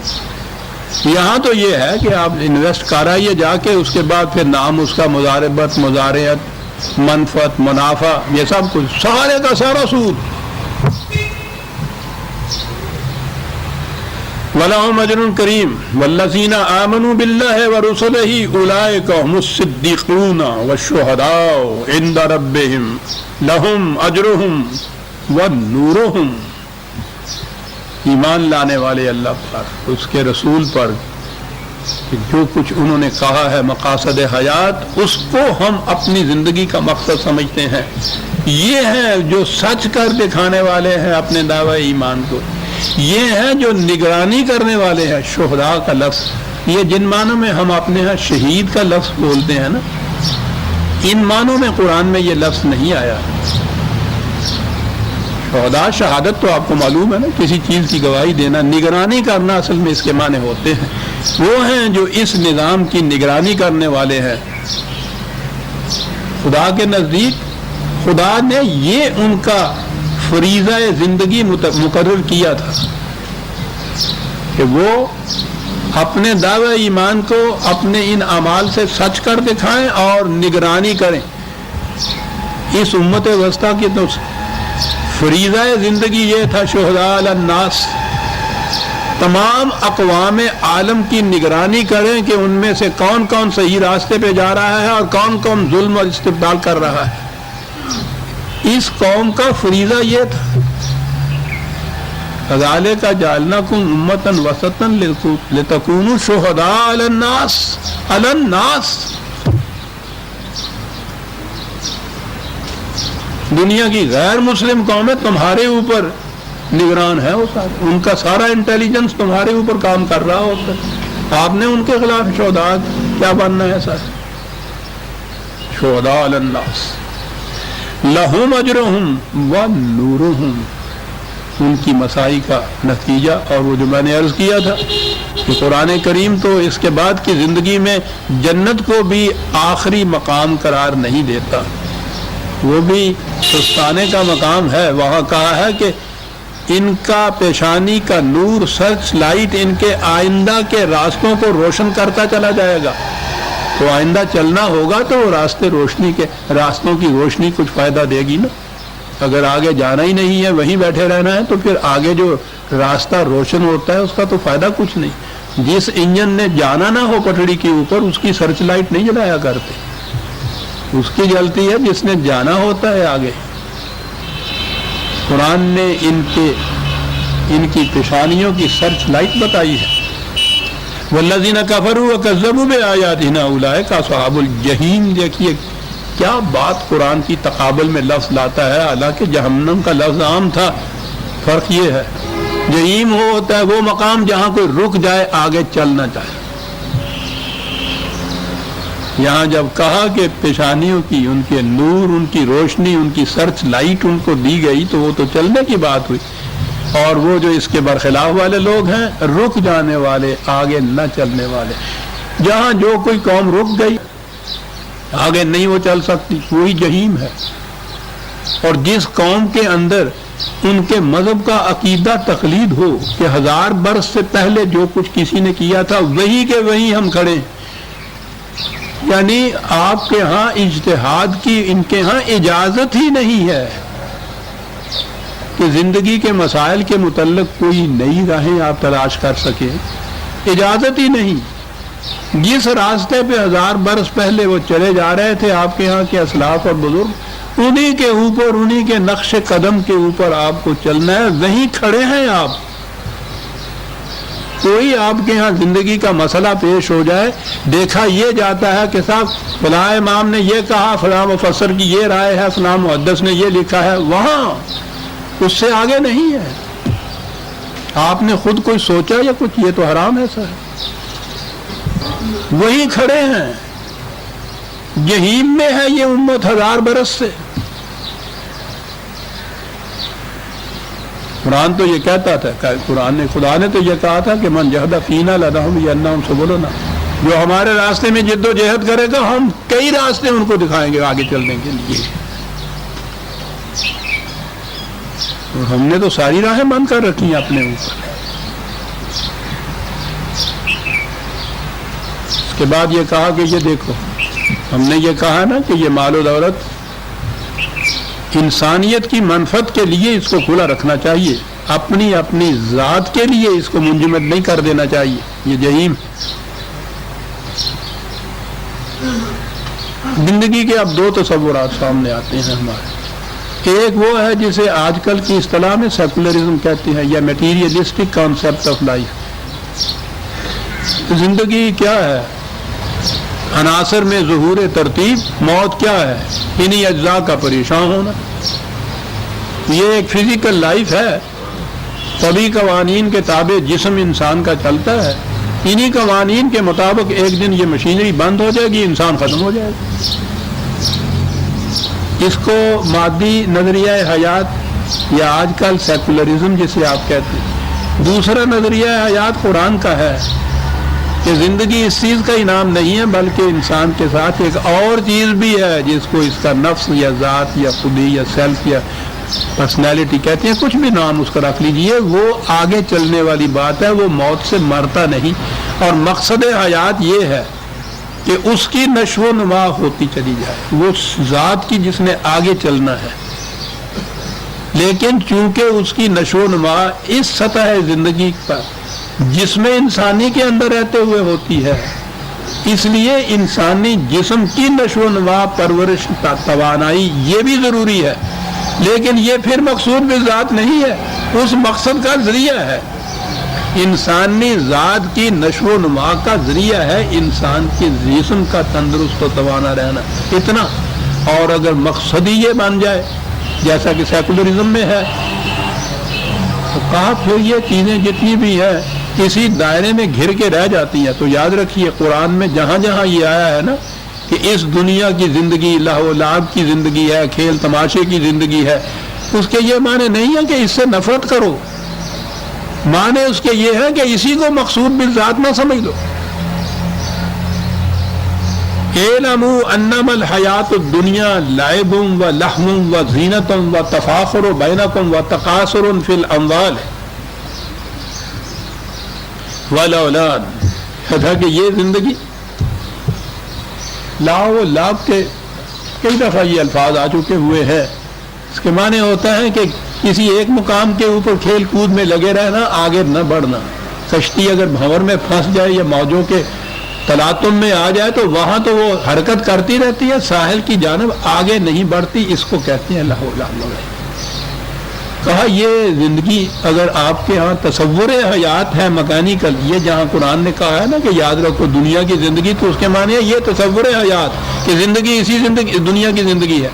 یہاں تو یہ ہے کہ آپ انویسٹ کرائیے جا کے، اس کے بعد پھر نام اس کا مضاربت، مضارعت، منفعت، منافع، یہ سب کچھ سارے کا سارا سود. وَلَهُمْ أَجْرٌ كَرِيمٌ وَالَّذِينَ آمَنُوا بِاللَّهِ وَرُسُلِهِ أُولَٰئِكَ هُمُ الصِّدِّيقُونَ وَالشُّهَدَاءُ عِندَ رَبِّهِمْ لَهُمْ أَجْرُهُمْ وَنُورُهُمْ. ایمان لانے والے اللہ پر، اس کے رسول پر، کہ جو کچھ انہوں نے کہا ہے مقاصد حیات، اس کو ہم اپنی زندگی کا مقصد سمجھتے ہیں. یہ ہیں جو سچ کر دکھانے والے ہیں اپنے دعوی ایمان کو. یہ ہیں جو نگرانی کرنے والے ہیں. شہداء کا لفظ یہ جن معنوں میں ہم اپنے ہاں شہید کا لفظ بولتے ہیں نا، ان معنوں میں قرآن میں یہ لفظ نہیں آیا. شہداء شہادت تو آپ کو معلوم ہے نا، کسی چیز کی گواہی دینا. نگرانی کرنا اصل میں اس کے معنی ہوتے ہیں. وہ ہیں جو اس نظام کی نگرانی کرنے والے ہیں. خدا کے نزدیک خدا نے یہ ان کا فریضہ زندگی مقرر کیا تھا کہ وہ اپنے دعوی ایمان کو اپنے ان اعمال سے سچ کر دکھائیں اور نگرانی کریں. اس امت وسطیٰ کی تو فریضہ زندگی یہ تھا، شہداء علی الناس، تمام اقوام عالم کی نگرانی کریں کہ ان میں سے کون کون صحیح راستے پہ جا رہا ہے اور کون کون ظلم اور استبدال کر رہا ہے. اس قوم کا فریضہ یہ تھا. کذالک جعلناکم امۃ وسطا لتکونوا شہداء علی الناس. دنیا کی غیر مسلم قومیں تمہارے اوپر نگران ہے، ان کا سارا انٹیلیجنس تمہارے اوپر کام کر رہا ہوتا ہے. آپ نے ان کے خلاف شہداء کیا بننا ہے؟ سر شہداء علی الناس لہم اجرہم ونورہم. ان کی مسائی کا نتیجہ، اور وہ جو میں نے عرض کیا تھا کہ قرآن کریم تو اس کے بعد کی زندگی میں جنت کو بھی آخری مقام قرار نہیں دیتا، وہ بھی سستانے کا مقام ہے۔ وہاں کہا ہے کہ ان کا پیشانی کا نور سرچ لائٹ ان کے آئندہ کے راستوں کو روشن کرتا چلا جائے گا۔ تو آئندہ چلنا ہوگا تو وہ راستوں کی روشنی کچھ فائدہ دے گی نا۔ اگر آگے جانا ہی نہیں ہے، وہیں بیٹھے رہنا ہے، تو پھر آگے جو راستہ روشن ہوتا ہے اس کا تو فائدہ کچھ نہیں۔ جس انجن نے جانا نہ ہو پٹڑی کے اوپر، اس کی سرچ لائٹ نہیں جلایا کرتے، اس کی جلتی ہے جس نے جانا ہوتا ہے آگے۔ قرآن نے ان کی پیشانیوں کی سرچ لائٹ بتائی ہے۔ والذین کفروا وکذبوا بآیاتنا اولئک اصحاب الجحیم۔ دیکھیے کیا بات قرآن کی تقابل میں لفظ لاتا ہے، حالانکہ جہنم کا لفظ عام تھا۔ فرق یہ ہے جحیم وہ ہوتا ہے وہ مقام جہاں کوئی رک جائے، آگے چلنا چاہے۔ یہاں جب کہا کہ پیشانیوں کی ان کے نور، ان کی روشنی، ان کی سرچ لائٹ ان کو دی گئی، تو وہ تو چلنے کی بات ہوئی۔ اور وہ جو اس کے برخلاف والے لوگ ہیں، رک جانے والے، آگے نہ چلنے والے، جہاں جو کوئی قوم رک گئی آگے نہیں وہ چل سکتی، وہی جہیم ہے۔ اور جس قوم کے اندر ان کے مذہب کا عقیدہ تقلید ہو کہ 1000 برس سے پہلے جو کچھ کسی نے کیا تھا وہی کے وہی ہم کھڑے، یعنی آپ کے ہاں اجتہاد کی ان کے ہاں اجازت ہی نہیں ہے کہ زندگی کے مسائل کے متعلق کوئی نئی راہیں آپ تلاش کر سکیں، اجازت ہی نہیں۔ جس راستے پہ 1000 برس پہلے وہ چلے جا رہے تھے آپ کے ہاں کے اسلاف اور بزرگ، انہی کے اوپر، انہی کے نقش قدم کے اوپر آپ کو چلنا ہے، وہیں کھڑے ہیں آپ۔ کوئی آپ کے ہاں زندگی کا مسئلہ پیش ہو جائے، دیکھا یہ جاتا ہے کہ صاحب فلاں امام نے یہ کہا، فلاں مفسر کی یہ رائے ہے، فلاں محدث نے یہ لکھا ہے، وہاں اس سے آگے نہیں ہے۔ آپ نے خود کوئی سوچا یا کچھ، یہ تو حرام ہے سر، وہی کھڑے ہیں۔ جہیم میں ہے یہ امت 1000 برس سے۔ قرآن تو یہ کہتا تھا، خدا نے تو یہ کہا تھا کہ من جہد فینا لنہدینہم سبلنا، جو ہمارے راستے میں جد و جہد کرے گا ہم کئی راستے ان کو دکھائیں گے آگے چلنے کے لیے۔ اور ہم نے تو ساری راہیں بند کر رکھی ہیں اپنے اوپر۔ اس کے بعد یہ کہا کہ یہ دیکھو، ہم نے یہ کہا نا کہ یہ مال و دولت انسانیت کی منفعت کے لیے اس کو کھلا رکھنا چاہیے، اپنی ذات کے لیے اس کو منجمد نہیں کر دینا چاہیے۔ یہ جہیم زندگی کے اب 2 تصورات سامنے آتے ہیں ہمارے۔ ایک وہ ہے جسے آج کل کی اصطلاح میں سیکولرزم کہتے ہیں، یا میٹیریلسٹک کانسیپٹ آف لائف۔ زندگی کیا ہے؟ عناصر میں ظہور ترتیب، موت کیا ہے؟ انہی اجزاء کا پریشان ہونا۔ یہ ایک فزیکل لائف ہے، طبی قوانین کے تابع جسم انسان کا چلتا ہے، انہی قوانین کے مطابق ایک دن یہ مشینری بند ہو جائے گی، انسان ختم ہو جائے گا۔ اس کو مادی نظریہ حیات یا آج کل سیکولرزم جسے آپ کہتے ہیں۔ دوسرا نظریہ حیات قرآن کا ہے کہ زندگی اس چیز کا انعام نہیں ہے، بلکہ انسان کے ساتھ ایک اور چیز بھی ہے جس کو اس کا نفس یا ذات یا خودی یا سیلف یا پرسنالٹی کہتے ہیں، کچھ بھی نام اس کا رکھ لیجئے، وہ آگے چلنے والی بات ہے، وہ موت سے مرتا نہیں۔ اور مقصد حیات یہ ہے کہ اس کی نشو و نما ہوتی چلی جائے، وہ ذات کی جس نے آگے چلنا ہے، لیکن چونکہ اس کی نشو و نما اس سطح زندگی پر جس میں انسانی کے اندر رہتے ہوئے ہوتی ہے، اس لیے انسانی جسم کی نشو و نما، پرورش، توانائی یہ بھی ضروری ہے، لیکن یہ پھر مقصود بھی ذات نہیں ہے، اس مقصد کا ذریعہ ہے۔ انسانی ذات کی نشو و نما کا ذریعہ ہے انسان کے جسم کا تندرست و توانا رہنا، اتنا۔ اور اگر مقصد ہی یہ بن جائے جیسا کہ سیکولرزم میں ہے، تو کہا پھر یہ چیزیں جتنی بھی ہیں اسی دائرے میں گھر کے رہ جاتی ہیں۔ تو یاد رکھیے قرآن میں جہاں جہاں یہ آیا ہے نا کہ اس دنیا کی زندگی لہو و لعب کی زندگی ہے، کھیل تماشے کی زندگی ہے، اس کے یہ معنی نہیں ہے کہ اس سے نفرت کرو، معنی اس کے یہ ہے کہ اسی کو مقصود بالذات نہ سمجھ لو. اعلموا انما الحیات الدنیا لعب و لہو و زینت و تفاخر بینکم و تقاصر فی الاموال والاولاد. تھا کہ یہ زندگی لاؤ لاب کے کئی دفعہ یہ الفاظ آ چکے ہوئے ہیں. اس کے معنی ہوتا ہے کہ کسی ایک مقام کے اوپر کھیل کود میں لگے رہنا، آگے نہ بڑھنا. کشتی اگر بھنور میں پھنس جائے یا موجوں کے تلاطم میں آ جائے تو وہاں تو وہ حرکت کرتی رہتی ہے، ساحل کی جانب آگے نہیں بڑھتی. اس کو کہتے ہیں لاؤ لاب. کہا یہ زندگی اگر آپ کے ہاں تصور حیات ہے مکینیکل، یہ جہاں قرآن نے کہا ہے نا کہ یاد رکھو دنیا کی زندگی، تو اس کے معنی ہے یہ تصور حیات کہ زندگی اسی زندگی دنیا کی زندگی ہے.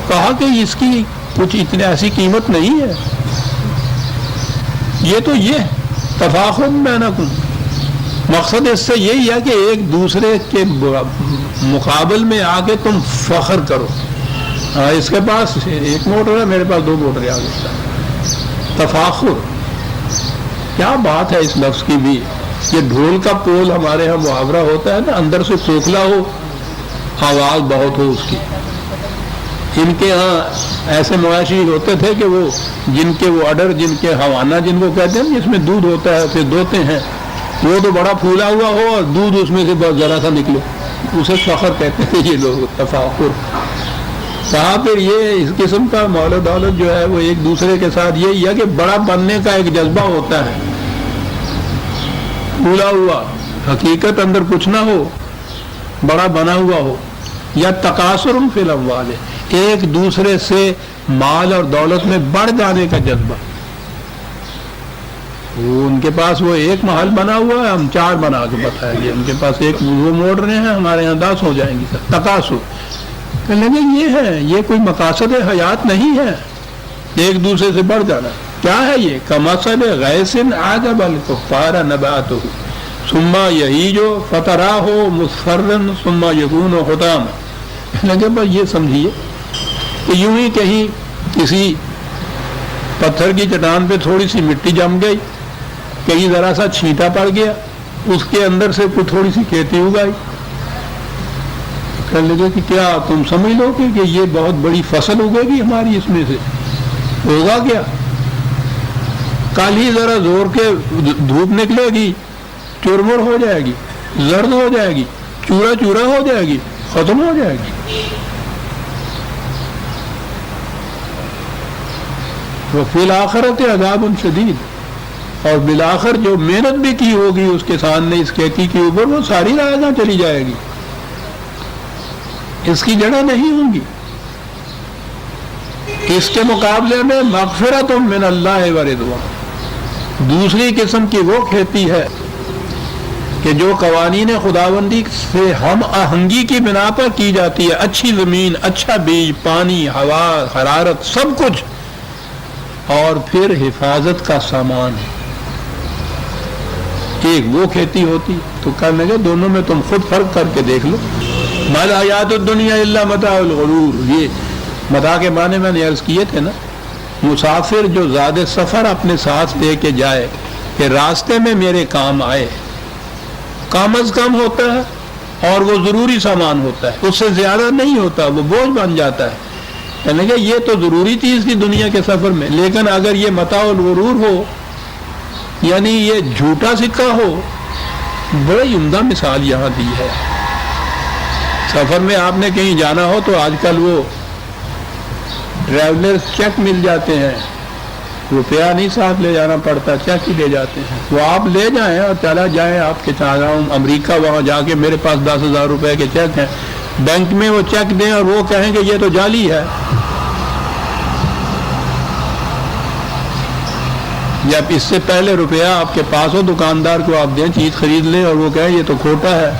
کہا کہ اس کی کچھ اتنی ایسی قیمت نہیں ہے. یہ تو یہ تفاخر بینکم، مقصد اس سے یہی ہے کہ ایک دوسرے کے مقابل میں آ کے تم فخر کرو. اس کے پاس ایک موٹر ہے، میرے پاس 2 موٹر آ گیا. تفاخر کیا بات ہے اس لفظ کی بھی. یہ ڈھول کا پول ہمارے ہاں محاورہ ہوتا ہے نا، اندر سے کھوکھلا ہو آواز بہت ہو اس کی. ان کے ہاں ایسے مواشی ہوتے تھے کہ وہ جن کے وہ اڈر، جن کے حوانہ جن کو کہتے ہیں جس میں دودھ ہوتا ہے پھر دوتے ہیں، وہ تو بڑا پھولا ہوا ہو اور دودھ اس میں سے بہت ذرا سا نکلے، اسے فخر کہتے تھے یہ لوگ. تفاخر کہا پھر یہ اس قسم کا مال و دولت جو ہے وہ ایک دوسرے کے ساتھ یہی ہے کہ بڑا بننے کا ایک جذبہ ہوتا ہے، پھولا ہوا حقیقت اندر کچھ نہ ہو، بڑا بنا ہوا ہو. یا تقاصر فی الاموال، ایک دوسرے سے مال اور دولت میں بڑھ جانے کا جذبہ. وہ ان کے پاس وہ ایک محل بنا ہوا ہے، ہم 4 بنا کے بتائیں گے. ان کے پاس ایک وہ موڑ رہے ہیں، ہمارے یہاں 10 ہو جائیں گی. سر تقاصر کہنے لگے یہ ہے، یہ کوئی مقاصد حیات نہیں ہے ایک دوسرے سے بڑھ جانا. کیا ہے یہ؟ کمثل غیث اعجب الکفار نباتہ ثم یہیج فتراہ مصفرا ثم یکون حطاما. کہنے لگے بس یہ سمجھیے کہ یوں ہی کہیں کسی پتھر کی چٹان پہ تھوڑی سی مٹی جم گئی، کہیں ذرا سا چھینٹا پڑ گیا، اس کے اندر سے کوئی تھوڑی سی کھیتی اگائی. کہنے لگے کہ کیا تم سمجھ لو کہ یہ بہت بڑی فصل اگے گی ہماری اس میں سے؟ ہوگا کیا؟ کل ہی ذرا زور کے دھوپ نکلے گی، چرمر ہو جائے گی، زرد ہو جائے گی، چورا چورا ہو جائے گی، ختم ہو جائے گی. وفی الآخرت عذاب شدید، اور بالآخر جو محنت بھی کی ہوگی اس کسان نے اس کھیتی کے اوپر وہ ساری رائگاں چلی جائے گی، اس کی جڑیں نہیں ہوں گی. اس کے مقابلے میں مغفرت من اللہ و رضوان، دوسری قسم کی وہ کھیتی ہے کہ جو قوانین خداوندی سے ہم آہنگی کی بنا پر کی جاتی ہے. اچھی زمین، اچھا بیج، پانی، ہوا، حرارت، سب کچھ، اور پھر حفاظت کا سامان. ایک وہ کھیتی ہوتی. تو کرنے لگے دونوں میں تم خود فرق کر کے دیکھ لو. ما الحیات الدنیا الا متاع الغرور، یہ متاع کے معنی میں نے عرض کیے تھے نا. مسافر جو زیادہ سفر اپنے ساتھ لے کے جائے کہ راستے میں میرے کام آئے، کم از کم ہوتا ہے اور وہ ضروری سامان ہوتا ہے، اس سے زیادہ نہیں ہوتا، وہ بوجھ بن جاتا ہے. یعنی کہ یہ تو ضروری چیز تھی دنیا کے سفر میں، لیکن اگر یہ متاع الغرور ہو، یعنی یہ جھوٹا سکہ ہو. بڑی عمدہ مثال یہاں دی ہے. سفر میں آپ نے کہیں جانا ہو تو آج کل وہ ٹریولر چیک مل جاتے ہیں، روپیہ نہیں ساتھ لے جانا پڑتا، چیک ہی لے جاتے ہیں. وہ آپ لے جائیں اور چلا جائیں. آپ کے چاہ رہا ہوں امریکہ، وہاں جا کے میرے پاس 10,000 روپے کے چیک ہیں، بینک میں وہ چیک دیں اور وہ کہیں کہ یہ تو جعلی ہے. جب اس سے پہلے روپیہ آپ کے پاس ہو، دکاندار کو آپ دیں، چیز خرید لیں اور وہ کہیں یہ تو کھوٹا ہے.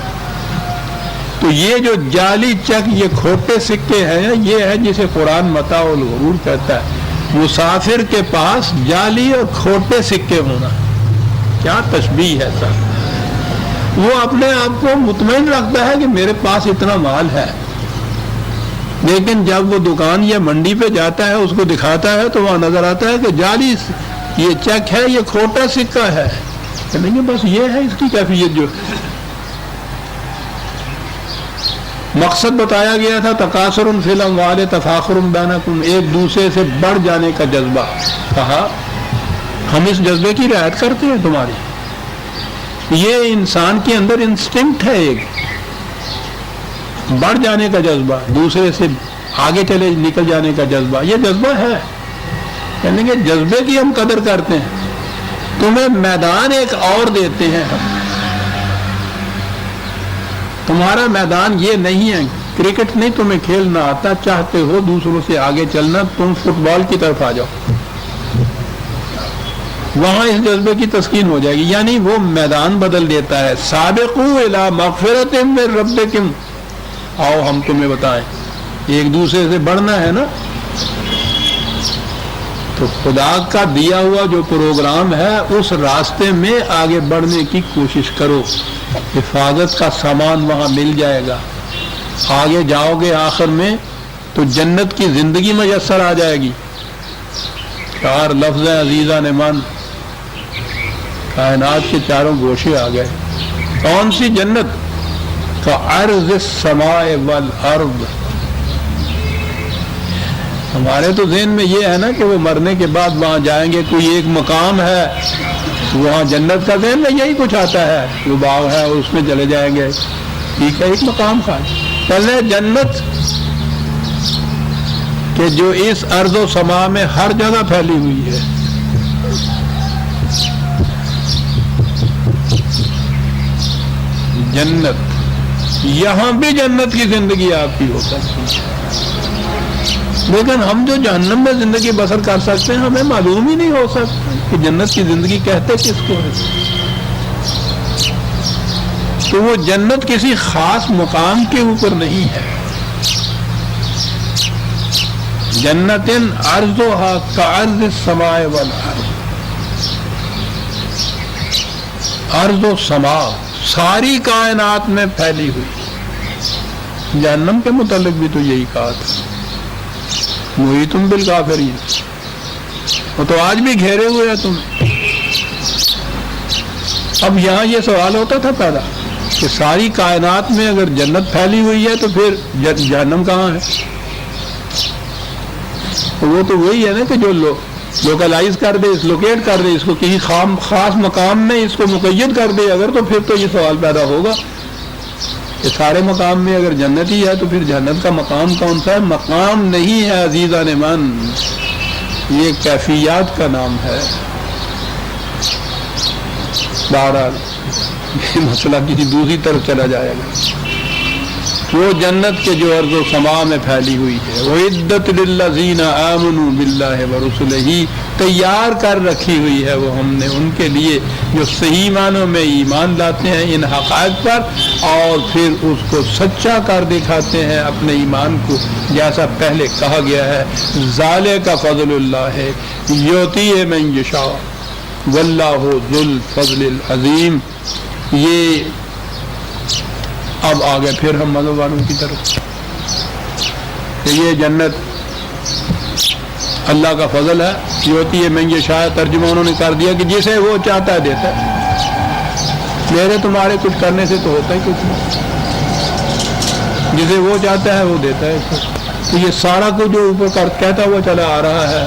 تو یہ جو جعلی چیک، یہ کھوٹے سکے ہیں، یہ ہے جسے قرآن متاع الغرور کہتا ہے. مسافر کے پاس جعلی اور کھوٹے سکے ہونا، کیا تشبیہ ہے سر. وہ اپنے آپ کو مطمئن رکھتا ہے کہ میرے پاس اتنا مال ہے، لیکن جب وہ دکان یا منڈی پہ جاتا ہے، اس کو دکھاتا ہے تو وہاں نظر آتا ہے کہ جعلی یہ چیک ہے، یہ کھوٹا سکہ ہے، نہیں بس یہ ہے اس کی کیفیت. جو مقصد بتایا گیا تھا تکاثر فی الاموال تفاخر بینکم، ایک دوسرے سے بڑھ جانے کا جذبہ. کہا ہم اس جذبے کی رعایت کرتے ہیں تمہاری. یہ انسان کے اندر انسٹنکٹ ہے، ایک بڑھ جانے کا جذبہ، دوسرے سے آگے چلے نکل جانے کا جذبہ، یہ جذبہ ہے. کہنے کہ جذبے کی ہم قدر کرتے ہیں، تمہیں میدان ایک اور دیتے ہیں ہم. تمہارا میدان یہ نہیں ہے، کرکٹ نہیں تمہیں کھیلنا آتا، چاہتے ہو دوسروں سے آگے چلنا، تم فٹ بال کی طرف آ جاؤ، وہاں اس جذبے کی تسکین ہو جائے گی. یعنی وہ میدان بدل دیتا ہے. سابقوا الی مغفرۃ من ربکم، آؤ ہم تمہیں بتائیں، ایک دوسرے سے بڑھنا ہے نا، تو خدا کا دیا ہوا جو پروگرام ہے اس راستے میں آگے بڑھنے کی کوشش کرو. حفاظت کا سامان وہاں مل جائے گا، آگے جاؤ گے آخر میں تو جنت کی زندگی میسر آ جائے گی. 4 لفظ عزیزہ نے من، کائنات کے چاروں گوشے آ گئے. کون سی جنت؟ کعرض السماء والارض. ہمارے تو ذہن میں یہ ہے نا کہ وہ مرنے کے بعد وہاں جائیں گے، کوئی ایک مقام ہے وہاں جنت کا. ذہن میں یہی کچھ آتا ہے، وہ باغ ہے اس میں چلے جائیں گے، ٹھیک ہے، ایک مقام تھا. پہلے جنت کہ جو اس ارض و سما میں ہر جگہ پھیلی ہوئی ہے. جنت، یہاں بھی جنت کی زندگی آپ کی ہو سکتی ہے، لیکن ہم جو جہنم میں زندگی بسر کر سکتے ہیں ہمیں معلوم ہی نہیں ہو سکتا کہ جنت کی زندگی کہتے کس کو ہے. تو وہ جنت کسی خاص مقام کے اوپر نہیں ہے. جنت عرضها کعرض السماء والارض. ارض و سما ساری کائنات میں پھیلی ہوئی. جہنم کے متعلق بھی تو یہی کہا تھا، محیط بالکافرین، وہ تو آج بھی گھیرے ہوئے ہیں تمہیں. اب یہاں یہ سوال ہوتا تھا پیدا کہ ساری کائنات میں اگر جنت پھیلی ہوئی ہے تو پھر جہنم کہاں ہے؟ وہ تو وہی ہے نا کہ جو لوکلائز کر دے، لوکیٹ کر دے، اس کو کسی خاص مقام میں اس کو مقید کر دے اگر، تو پھر تو یہ سوال پیدا ہوگا کہ سارے مقام میں اگر جنت ہی ہے تو پھر جنت کا مقام کون سا ہے؟ مقام نہیں ہے عزیزان من، یہ کیفیات کا نام ہے. بہرحال یہ مسئلہ کسی دوسری طرف چلا جائے گا. وہ جنت کے جو ارض و سما میں پھیلی ہوئی ہے، وَعِدَّتْ لِلَّذِينَ آمَنُوا بِاللَّهِ وَرُسُلِهِ، تیار کر رکھی ہوئی ہے وہ ہم نے ان کے لیے جو صحیح معنوں میں ایمان لاتے ہیں ان حقائق پر اور پھر اس کو سچا کر دکھاتے ہیں اپنے ایمان کو، جیسا پہلے کہا گیا ہے. ذَلِكَ فَضْلُ اللَّهِ يُؤْتِيهِ مَن يَشَاءُ وَاللَّهُ ذُو الْفَضْلِ الْعَظِيمِ. یہ اب آگے پھر ہم مدد والوں کی طرف کہ یہ جنت اللہ کا فضل ہے. یہ ہوتی ہے میں یہ شاید ترجمہ انہوں نے کر دیا کہ جسے وہ چاہتا ہے دیتا ہے. میرے تمہارے کچھ کرنے سے تو ہوتا ہی کچھ نہیں، جسے وہ چاہتا ہے وہ دیتا ہے. تو یہ سارا کچھ جو اوپر کہتا ہوا چلا آ رہا ہے،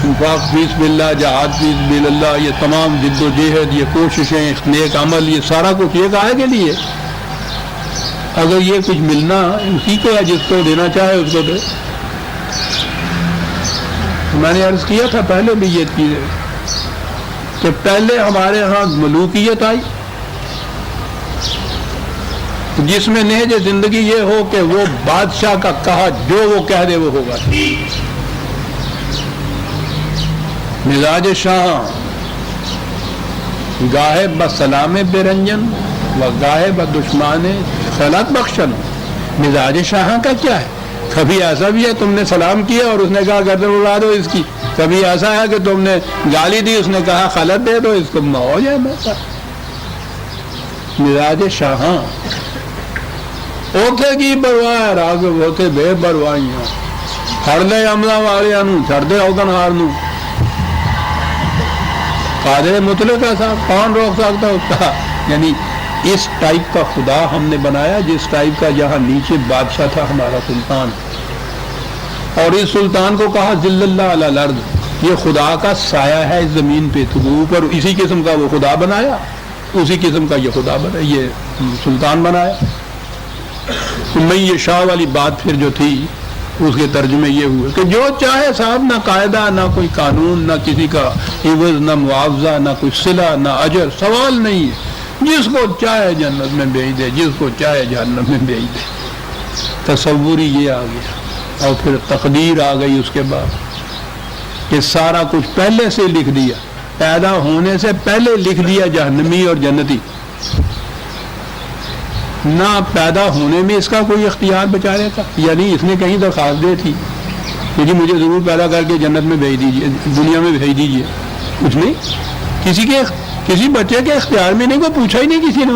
انفاق فی سبیل اللہ، جہاد فی سبیل اللہ، یہ تمام جد و جہد، یہ کوششیں، نیک عمل، یہ سارا کچھ یہ کہے کے لیے. اگر یہ کچھ ملنا اسی کو ہے، جس کو دینا چاہے اس کو دے. میں نے عرض کیا تھا پہلے بھی یہ چیز کہ پہلے ہمارے ہاں ملوکیت آئی جس میں نہج زندگی یہ ہو کہ وہ بادشاہ کا کہا جو وہ کہہ دے وہ ہوگا. مزاج شاہ گاہے بسلام بے رنجن و گاہے بدشمان خلات بخشن. مزاج شاہ کا کیا ہے؟ کبھی ایسا بھی ہے تم نے سلام کیا اور اس نے کہا گردن اڑا دو اس کی. کبھی ایسا ہے کہ تم نے گالی دی، اس نے کہا خلط دے دو اس کو، ہو جائے بہتر. مزاج شاہاں اوکے کی برواہ راگ ہوتے بے بروائیاں پھڑ لے عملہ والے چھڑ دے اوگن ہار نو. قادر مطلق صاحب کون روک سکتا اس کا؟ یعنی اس ٹائپ کا خدا ہم نے بنایا جس ٹائپ کا یہاں نیچے بادشاہ تھا ہمارا سلطان، اور اس سلطان کو کہا ذل اللہ علی الارض، یہ خدا کا سایہ ہے اس زمین پہ، تو اوپر اسی قسم کا وہ خدا بنایا، اسی قسم کا یہ خدا بنا، یہ سلطان بنایا۔ میں یہ شاہ والی بات پھر جو تھی اس کے ترجمے یہ ہوئے کہ جو چاہے صاحب، نہ قاعدہ، نہ کوئی قانون، نہ کسی کا عوض، نہ معاوضہ، نہ کوئی صلہ، نہ اجر، سوال نہیں ہے، جس کو چاہے جنت میں بھیج دے، جس کو چاہے جہنم میں بھیج دے۔ تصور ہی یہ آ گیا، اور پھر تقدیر آ گئی اس کے بعد کہ سارا کچھ پہلے سے لکھ دیا، پیدا ہونے سے پہلے لکھ دیا جہنمی اور جنتی، نہ پیدا ہونے میں اس کا کوئی اختیار بیچارے کا، یعنی اس نے کہیں درخواست دی تھی کہ جی مجھے ضرور پیدا کر کے جنت میں بھیج دیجیے، دنیا میں بھیج دیجیے، کچھ نہیں، کسی بچے کے اختیار میں نہیں، کوئی پوچھا ہی نہیں کسی نے،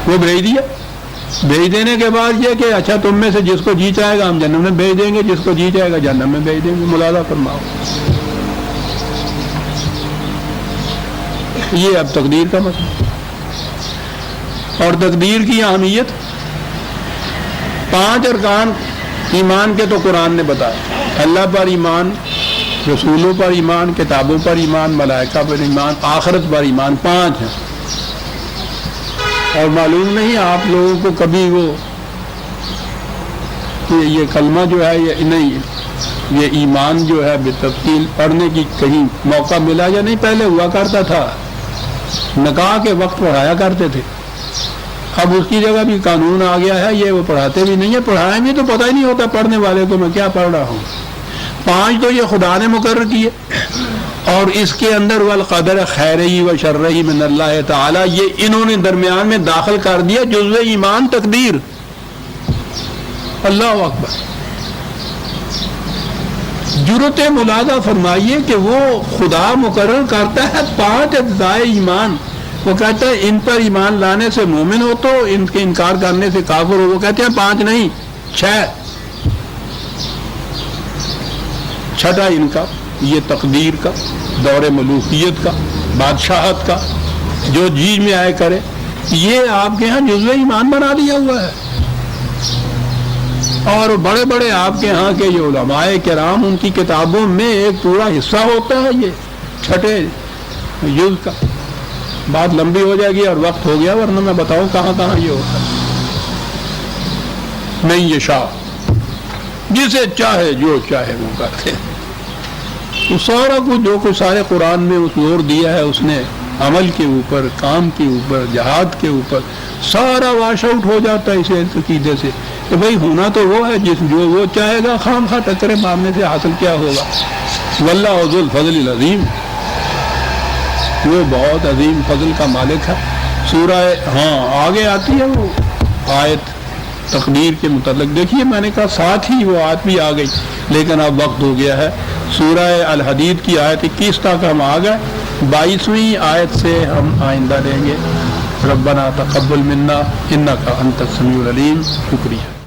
وہ بھیج دیا۔ بھیج دینے کے بعد یہ کہ اچھا تم میں سے جس کو جی چاہے گا ہم جنت میں بھیج دیں گے، جس کو جی چاہے گا جنت میں بھیج دیں گے، ملاحظہ فرماؤ۔ یہ اب تقدیر کا مسئلہ، اور تقدیر کی اہمیت 5 ارکان ایمان کے تو قرآن نے بتایا، اللہ پر ایمان، رسولوں پر ایمان، کتابوں پر ایمان، ملائکہ پر ایمان، آخرت پر ایمان، 5 ہیں۔ اور معلوم نہیں آپ لوگوں کو کبھی وہ یہ کلمہ جو ہے یہ نہیں، یہ ایمان جو ہے بالتفصیل پڑھنے کی کہیں موقع ملا یا نہیں؟ پہلے ہوا کرتا تھا، نکاح کے وقت پڑھایا کرتے تھے، اب اس کی جگہ بھی قانون آ گیا ہے، یہ وہ پڑھاتے بھی نہیں ہے، پڑھائیں بھی تو پتہ ہی نہیں ہوتا پڑھنے والے کو میں کیا پڑھ رہا ہوں۔ 5 تو یہ خدا نے مقرر کیے، اور اس کے اندر والقدر خیرہی و شرہی من اللہ تعالی، یہ انہوں نے درمیان میں داخل کر دیا جزو ایمان تقدیر۔ اللہ اکبر، جرت ملاحظہ فرمائیے کہ وہ خدا مقرر کرتا ہے 5 اجزاء ایمان، وہ کہتا ہے ان پر ایمان لانے سے مومن ہو تو ان کے انکار کرنے سے کافر ہو، وہ کہتے ہیں 5 نہیں 6، چھٹا ان کا یہ تقدیر کا، دور ملوکیت کا، بادشاہت کا، جو جی میں آئے کرے، یہ آپ کے ہاں جزو ایمان بنا دیا ہوا ہے۔ اور بڑے بڑے آپ کے ہاں کے یہ علماء کرام، ان کی کتابوں میں ایک پورا حصہ ہوتا ہے یہ چھٹے جز کا۔ بات لمبی ہو جائے گی اور وقت ہو گیا، ورنہ میں بتاؤں کہاں کہاں یہ ہوتا ہے۔ نہیں یہ شاہ جسے چاہے جو چاہے وہ کرتے، تو سارا کچھ جو کچھ سارے قرآن میں اس زور دیا ہے اس نے، عمل کے اوپر، کام کے اوپر، جہاد کے اوپر، سارا واش آؤٹ ہو جاتا ہے اسے عقیدے سے کہ بھائی ہونا تو وہ ہے جو وہ چاہے گا، خام خواہ ٹکرے مارنے سے حاصل کیا ہوگا۔ واللہ ذو الفضل العظیم، وہ بہت عظیم فضل کا مالک ہے۔ سورہ آگے آتی ہے وہ آیت تقدیر کے متعلق، دیکھیے میں نے کہا ساتھ ہی وہ آیت بھی آ گئی، لیکن اب وقت ہو گیا ہے۔ سورہ الحدید کی آیت 21 تک ہم آ گئے، 22ویں آیت سے ہم آئندہ لیں گے۔ ربنا تقبل منا انک انت السمیع العلیم۔ شکریہ۔